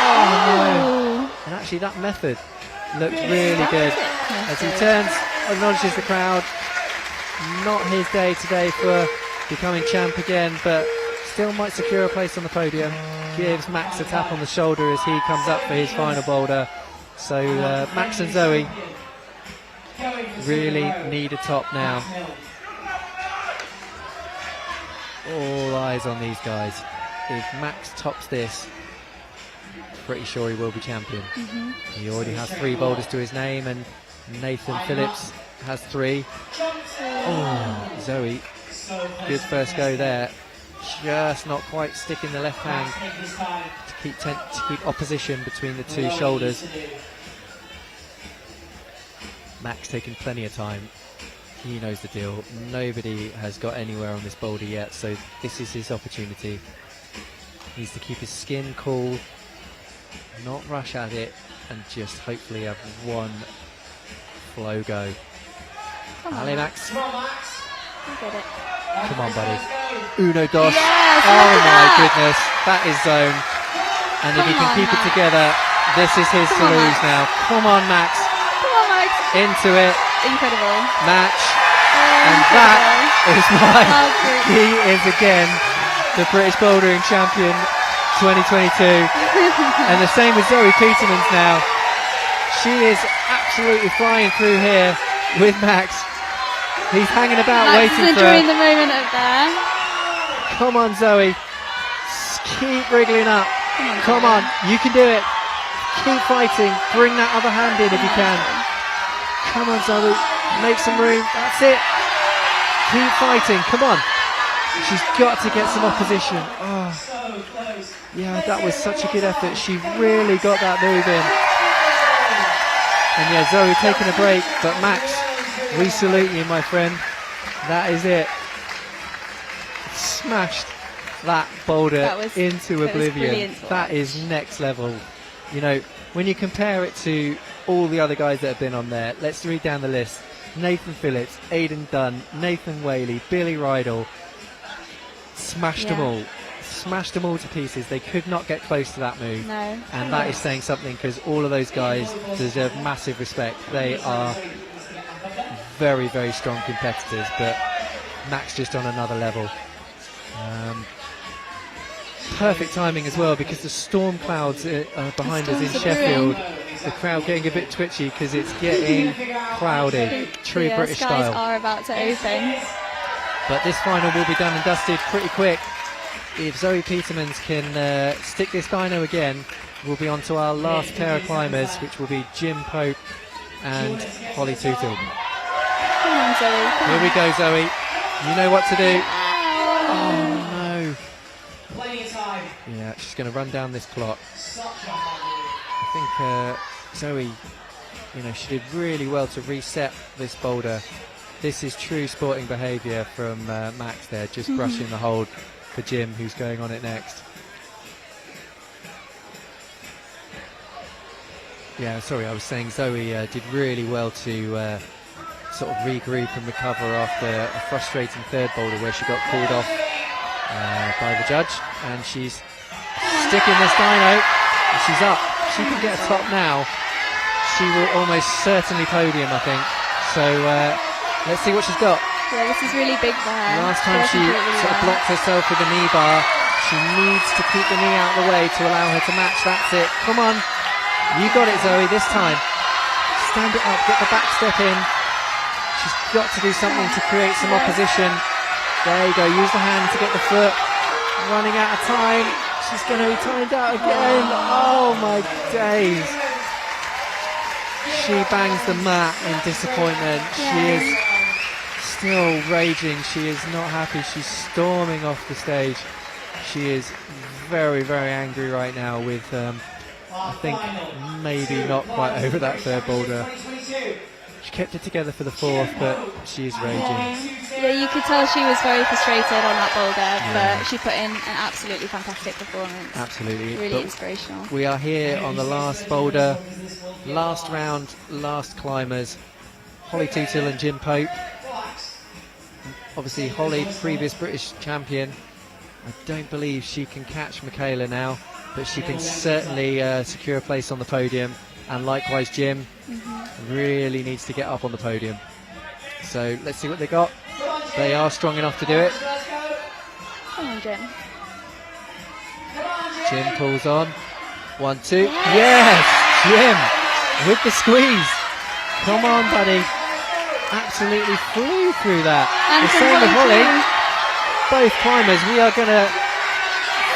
Oh no! And actually that method looked really good. As he turns, acknowledges the crowd. Not his day today for becoming champ again, but still might secure a place on the podium. Gives Max a tap on the shoulder as he comes up for his final boulder. So Max and Zoe really need a top now. All eyes on these guys. If Max tops this, pretty sure he will be champion. He already has 3 boulders to his name, and Nathan Phillips has 3. Oh, Zoe, good first go there. Just not quite sticking the left hand to keep opposition between the 2 shoulders. Max taking plenty of time. He knows the deal. Nobody has got anywhere on this boulder yet, so this is his opportunity. Needs to keep his skin cool, not rush at it, and just hopefully have one flow go. Ali Max. You get it. Come on, buddy. Uno dos. Yes, oh my goodness, that is zone. And if he can keep it together, this is his to lose now. Come on, Max. Come on, Max. Into it. Incredible. Match. And that is why he is again the British Bouldering Champion 2022. And the same with Zoe Petermans now. She is absolutely flying through here with Max. He's hanging about Max waiting is for her. enjoying the moment up there. Come on, Zoe. Keep wriggling up. Come on, you can do it. Keep fighting. Bring that other hand in if you can. Come on, Zoe. Make some room. That's it. Keep fighting. Come on. She's got to get some opposition. Oh, yeah, that was such a good effort. She really got that move in. And yeah, Zoe taking a break, but Max, we salute you, my friend. That is it. Smashed that boulder into oblivion. That is next level. You know, when you compare it to all the other guys that have been on there, let's read down the list. Nathan Phillips, Aidan Dunn, Nathan Whaley, Billy Rydell. Smashed them all. Smashed them all to pieces. They could not get close to that move. No. And that is saying something, because all of those guys deserve massive respect. They are very, very strong competitors, but Max just on another level. Perfect timing as well, because the storm clouds are behind us in Sheffield. The crowd getting a bit twitchy because it's getting cloudy. True British skies style. are about to open. But this final will be done and dusted pretty quick. If Zoe Petermans can stick this dyno again, we'll be on to our last pair of climbers, which will be Jim Pope and Holly Tootle. Come on, Zoe. Here we go, Zoe. You know what to do. Oh no. Plenty of time. Yeah, she's going to run down this clock. I think Zoe, you know, she did really well to reset this boulder. This is true sporting behaviour from Max there, just brushing the hold for Jim, who's going on it next. Yeah, sorry, I was saying Zoe did really well to sort of regroup and recover after a frustrating third boulder where she got called off by the judge, and she's sticking this dyno, and she's up. She can get a top now. She will almost certainly podium, I think. So let's see what she's got. Yeah, this is really big for her. Last time she sort of blocked herself with the knee bar. She needs to keep the knee out of the way to allow her to match. That's it. Come on. You got it, Zoe, this time. Stand it up, get the back step in. She's got to do something to create some opposition. There you go, use the hand to get the foot. Running out of time. She's going to be timed out again. Oh my days. She bangs the mat in disappointment. She is still raging. She is not happy. She's storming off the stage. She is very, very angry right now with, I think, maybe not quite over that third boulder. She kept it together for the fourth, but she is raging. Yeah, you could tell she was very frustrated on that boulder, but she put in an absolutely fantastic performance. Absolutely. Really But inspirational. we are here on the last boulder, last round, last climbers. Holly Tootle and Jim Pope. Obviously, Holly, previous British champion. I don't believe she can catch Michaela now, but she can certainly secure a place on the podium. And likewise, Jim really needs to get up on the podium. So let's see what they got. They are strong enough to do it. Come on, Jim. Jim pulls on. 1, 2. Yes, Jim with the squeeze. Come on, buddy. Absolutely flew through that. And The same with Holly Holly. Both climbers. We are going to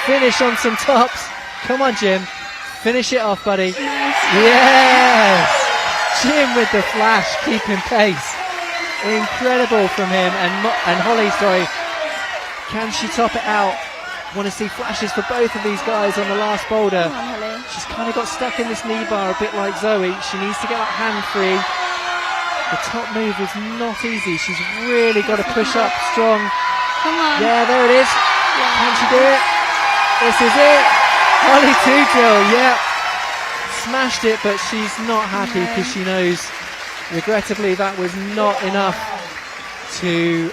finish on some tops. Come on, Jim. Finish it off, buddy. Yes! Jim with the flash, keeping pace. Incredible from him. And Holly, sorry. Can she top it out? Want to see flashes for both of these guys on the last boulder. Come on, Holly. She's kind of got stuck in this knee bar a bit like Zoe. She needs to get that hand free. The top move is not easy. She's really got to push up strong. Come on. Yeah, there it is. Can she do it? This is it. Holly Tootle, yeah. Smashed it, but she's not happy because she knows, regrettably, that was not enough to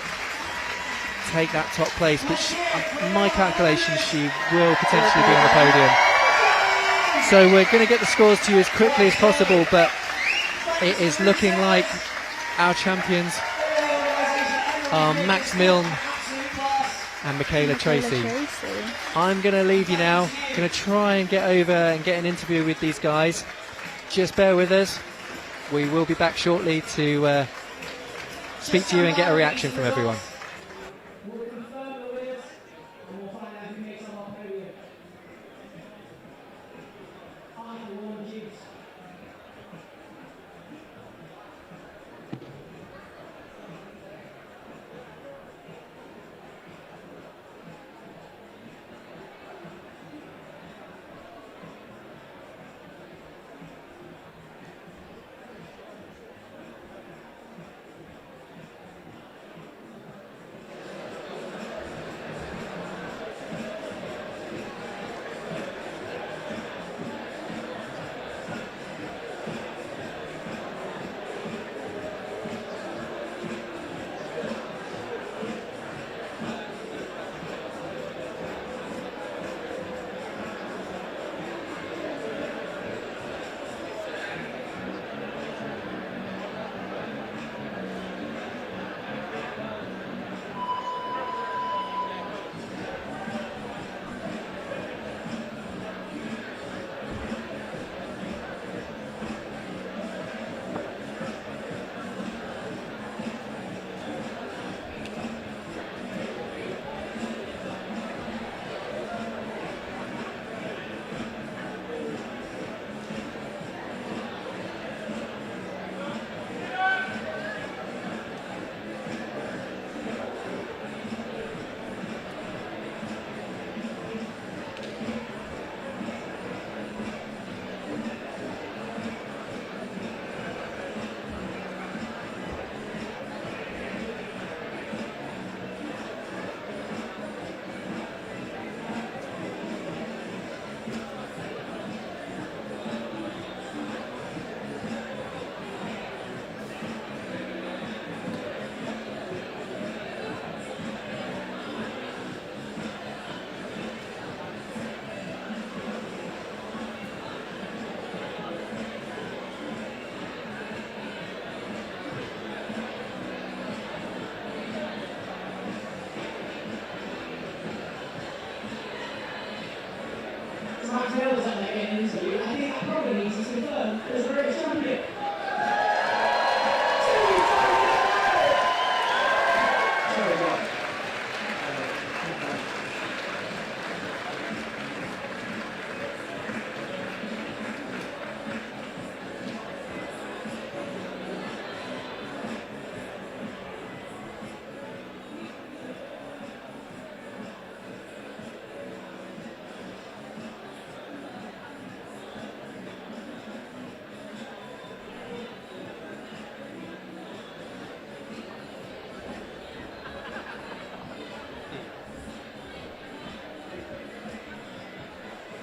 take that top place. But my calculation, she will potentially be on the podium. So we're going to get the scores to you as quickly as possible, but it is looking like our champions are Max Milne and Michaela Tracy. I'm going to leave you now. Going to try and get over and get an interview with these guys. Just bear with us. We will be back shortly to speak to you and get a reaction from everyone.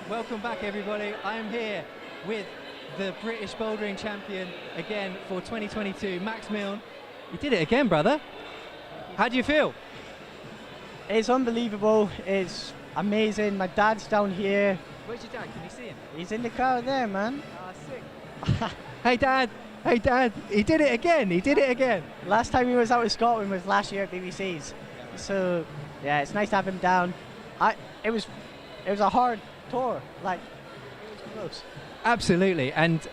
Welcome back, everybody. I am here with the British bouldering champion again for 2022, Max Milne. You did it again, brother. How do you feel? It's unbelievable. It's amazing. My dad's down here. Where's your dad? Can you see him? He's in the crowd there, man. Ah, sick. Hey, Dad. Hey, Dad. He did it again. He did it again. Last time he was out of Scotland was last year at BBC's. So, yeah, it's nice to have him down. It was a hard tour. Like, it was close. Absolutely. And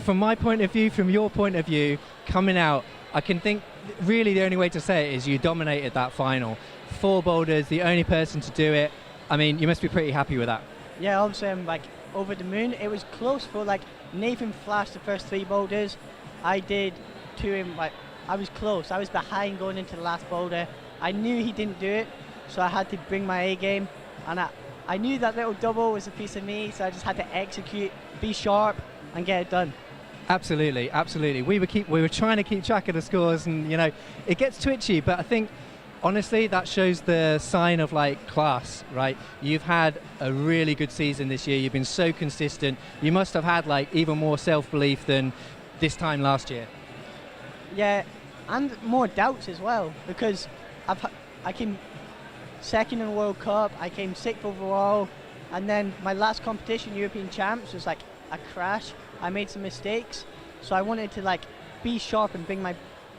from my point of view, from your point of view, coming out, I can think really the only way to say it is you dominated that final. 4 boulders, the only person to do it. I mean, you must be pretty happy with that. Yeah, obviously I'm like over the moon. It was close for like Nathan flashed the first 3 boulders. I did 2 in like I was close. I was behind going into the last boulder. I knew he didn't do it, so I had to bring my A game, and I knew that little double was a piece of me, so I just had to execute, be sharp, and get it done. Absolutely, absolutely. We were trying to keep track of the scores, and you know, it gets twitchy, but I think honestly that shows the sign of like class, right? You've had a really good season this year. You've been so consistent. You must have had like even more self-belief than this time last year. Yeah, and more doubts as well, because I came second in the World Cup, I came 6th overall, and then my last competition, European Champs, was like a crash. I made some mistakes, so I wanted to like be sharp and bring my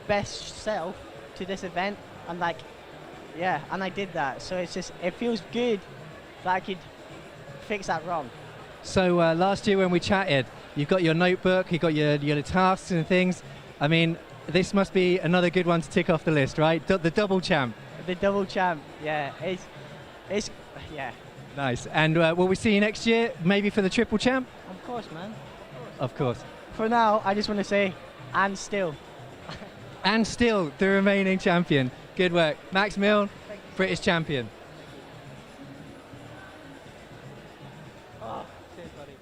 best self to this event, and like, yeah, and I did that. So it's just, it feels good that I could fix that wrong. So last year when we chatted, you've got your notebook, you've got your tasks and things. I mean, this must be another good one to tick off the list, right? The double champ. The double champ, yeah, it's yeah. Nice. And will we see you next year, maybe for the triple champ? Of course, man. Of course. For now, I just want to say, and still. And still the remaining champion. Good work. Max Milne, British champion. Oh, cheers, buddy.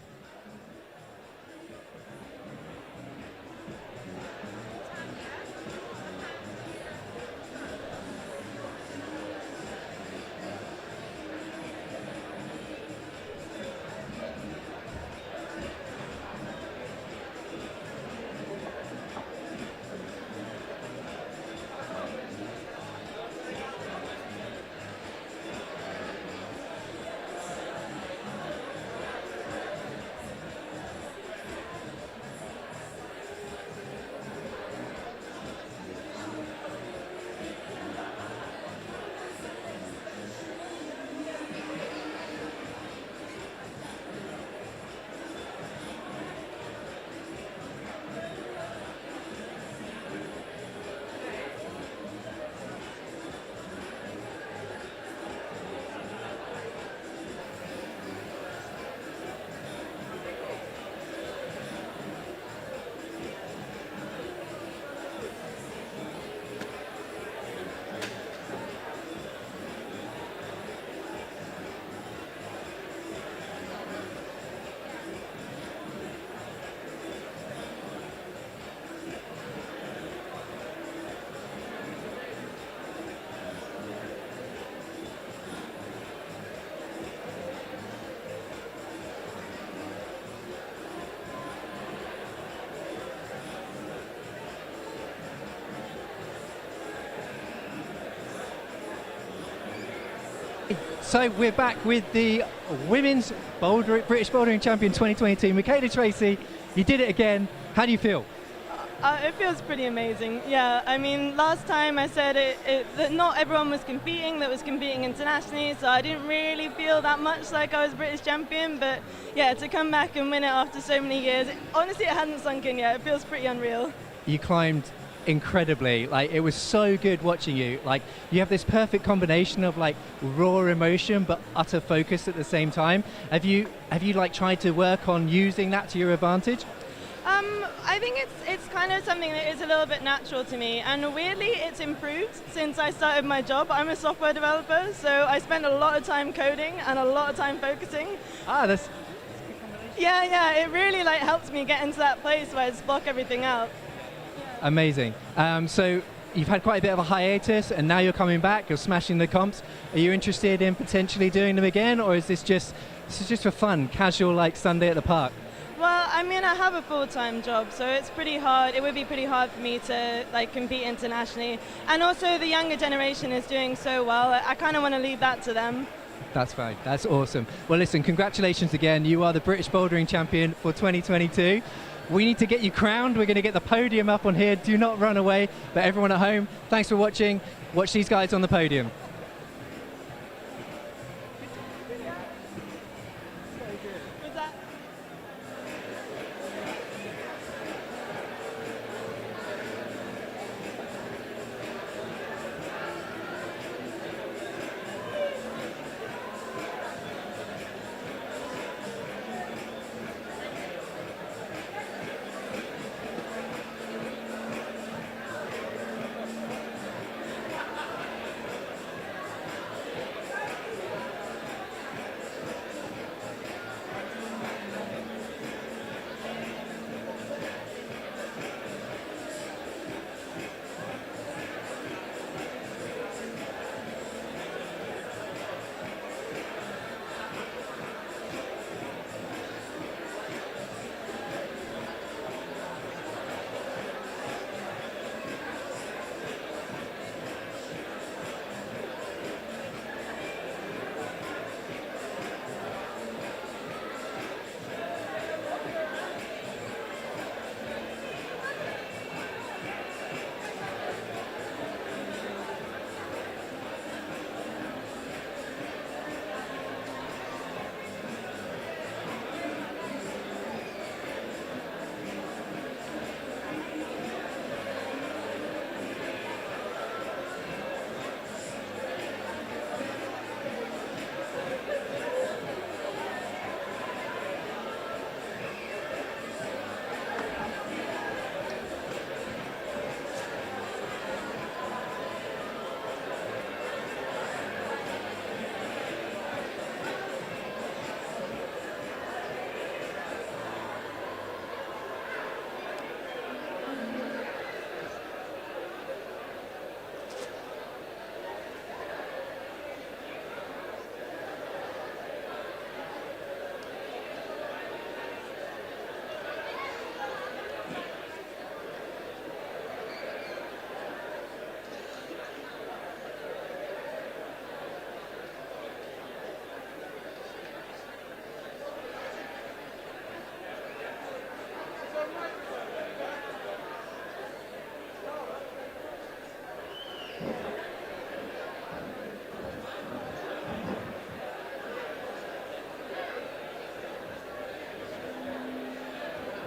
So we're back with the women's British bouldering champion 2022, Michaela Tracy. You did it again. How do you feel? It feels pretty amazing. Yeah, I mean, last time I said that not everyone was competing, that was competing internationally, so I didn't really feel that much like I was British champion, but yeah, to come back and win it after so many years, honestly, it hadn't sunk in yet. It feels pretty unreal. You climbed incredibly. Like, it was so good watching you. Like, you have this perfect combination of like raw emotion but utter focus at the same time. Have you like tried to work on using that to your advantage? I think it's kind of something that is a little bit natural to me, and weirdly it's improved since I started my job. I'm a software developer, so I spend a lot of time coding and a lot of time focusing. That's yeah, it really like helps me get into that place where I just block everything out. amazing. So you've had quite a bit of a hiatus, and now you're coming back, you're smashing the comps. Are you interested in potentially doing them again, or is this just This is just for fun, casual, like Sunday at the park. Well, I mean, I have a full-time job, so it's pretty hard. It would be pretty hard for me to like compete internationally. And also, the younger generation is doing so well. I kind of want to leave that to them. That's fine. That's awesome. Well, listen, congratulations again. You are the British Bouldering Champion for 2022. We need to get you crowned. We're going to get the podium up on here. Do not run away. But everyone at home, thanks for watching. Watch these guys on the podium.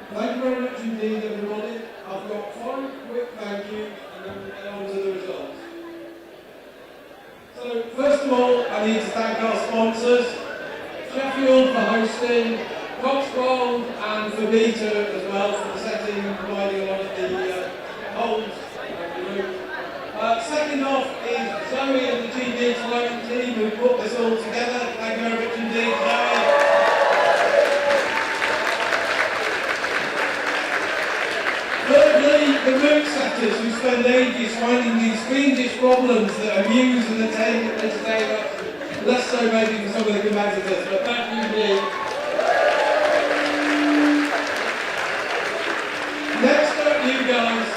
Thank you very much indeed, everybody. I've got one quick thank you and then we'll get on to the results. So, first of all, I need to thank our sponsors, Sheffield for hosting, Cotswold and for Beta as well for the setting and providing a lot of the holds. Second off is Zoe and the GB Development team who put this all together. Thank you very much indeed, Zoe. Thirdly, the route setters who spend ages finding these fiendish problems that amuse and entertain us, less so maybe for some of the competitors, but thank you indeed. Next up, you guys.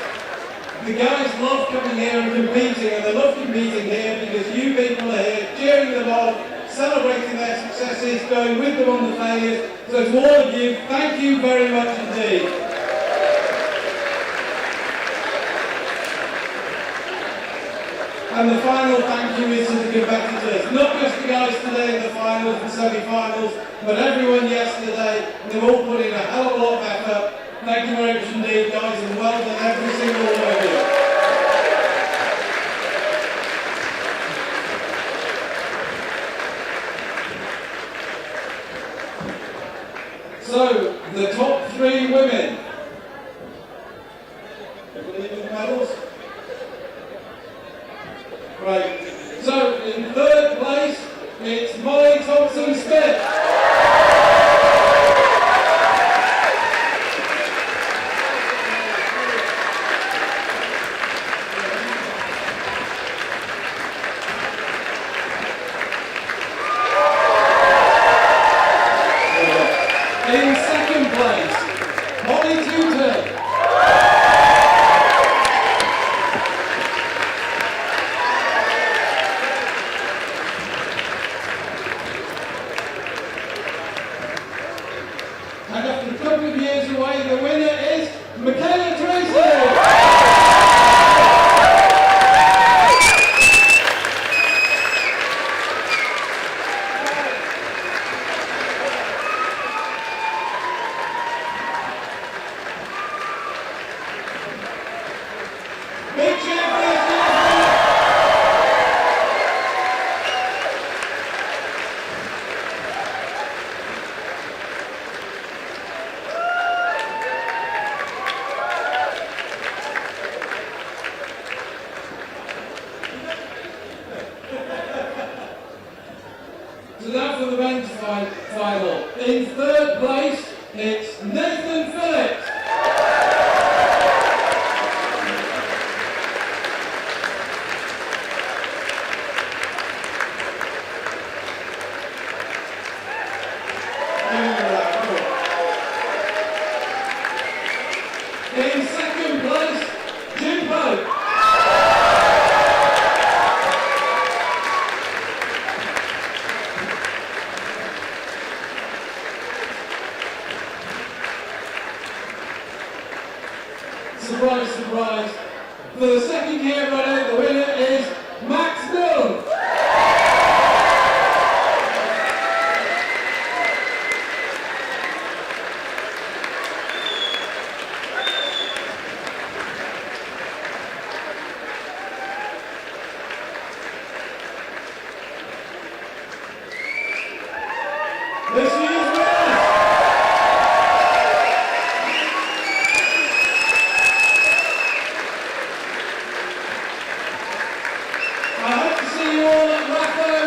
The guys love coming here and competing, and they love competing here because you people are here cheering them on, celebrating their successes, going with them on the failures. So to all of you, thank you very much indeed. And the final thank you is to the competitors, not just the guys today in the finals and semi-finals, but everyone yesterday. They've all put in a hell of a lot of effort. Thank you very much indeed, guys, and well done every single one of you. So, the top three women. Everybody with the medals? Right. So, in third place, it's Molly Thompson-Smith. final. In third place, it's Nathan Phillips. In second place, Jim Pope. Surprise, surprise. For the second year running, the winner is Max Dunn. This year's winner. I hope to see you all at Rafa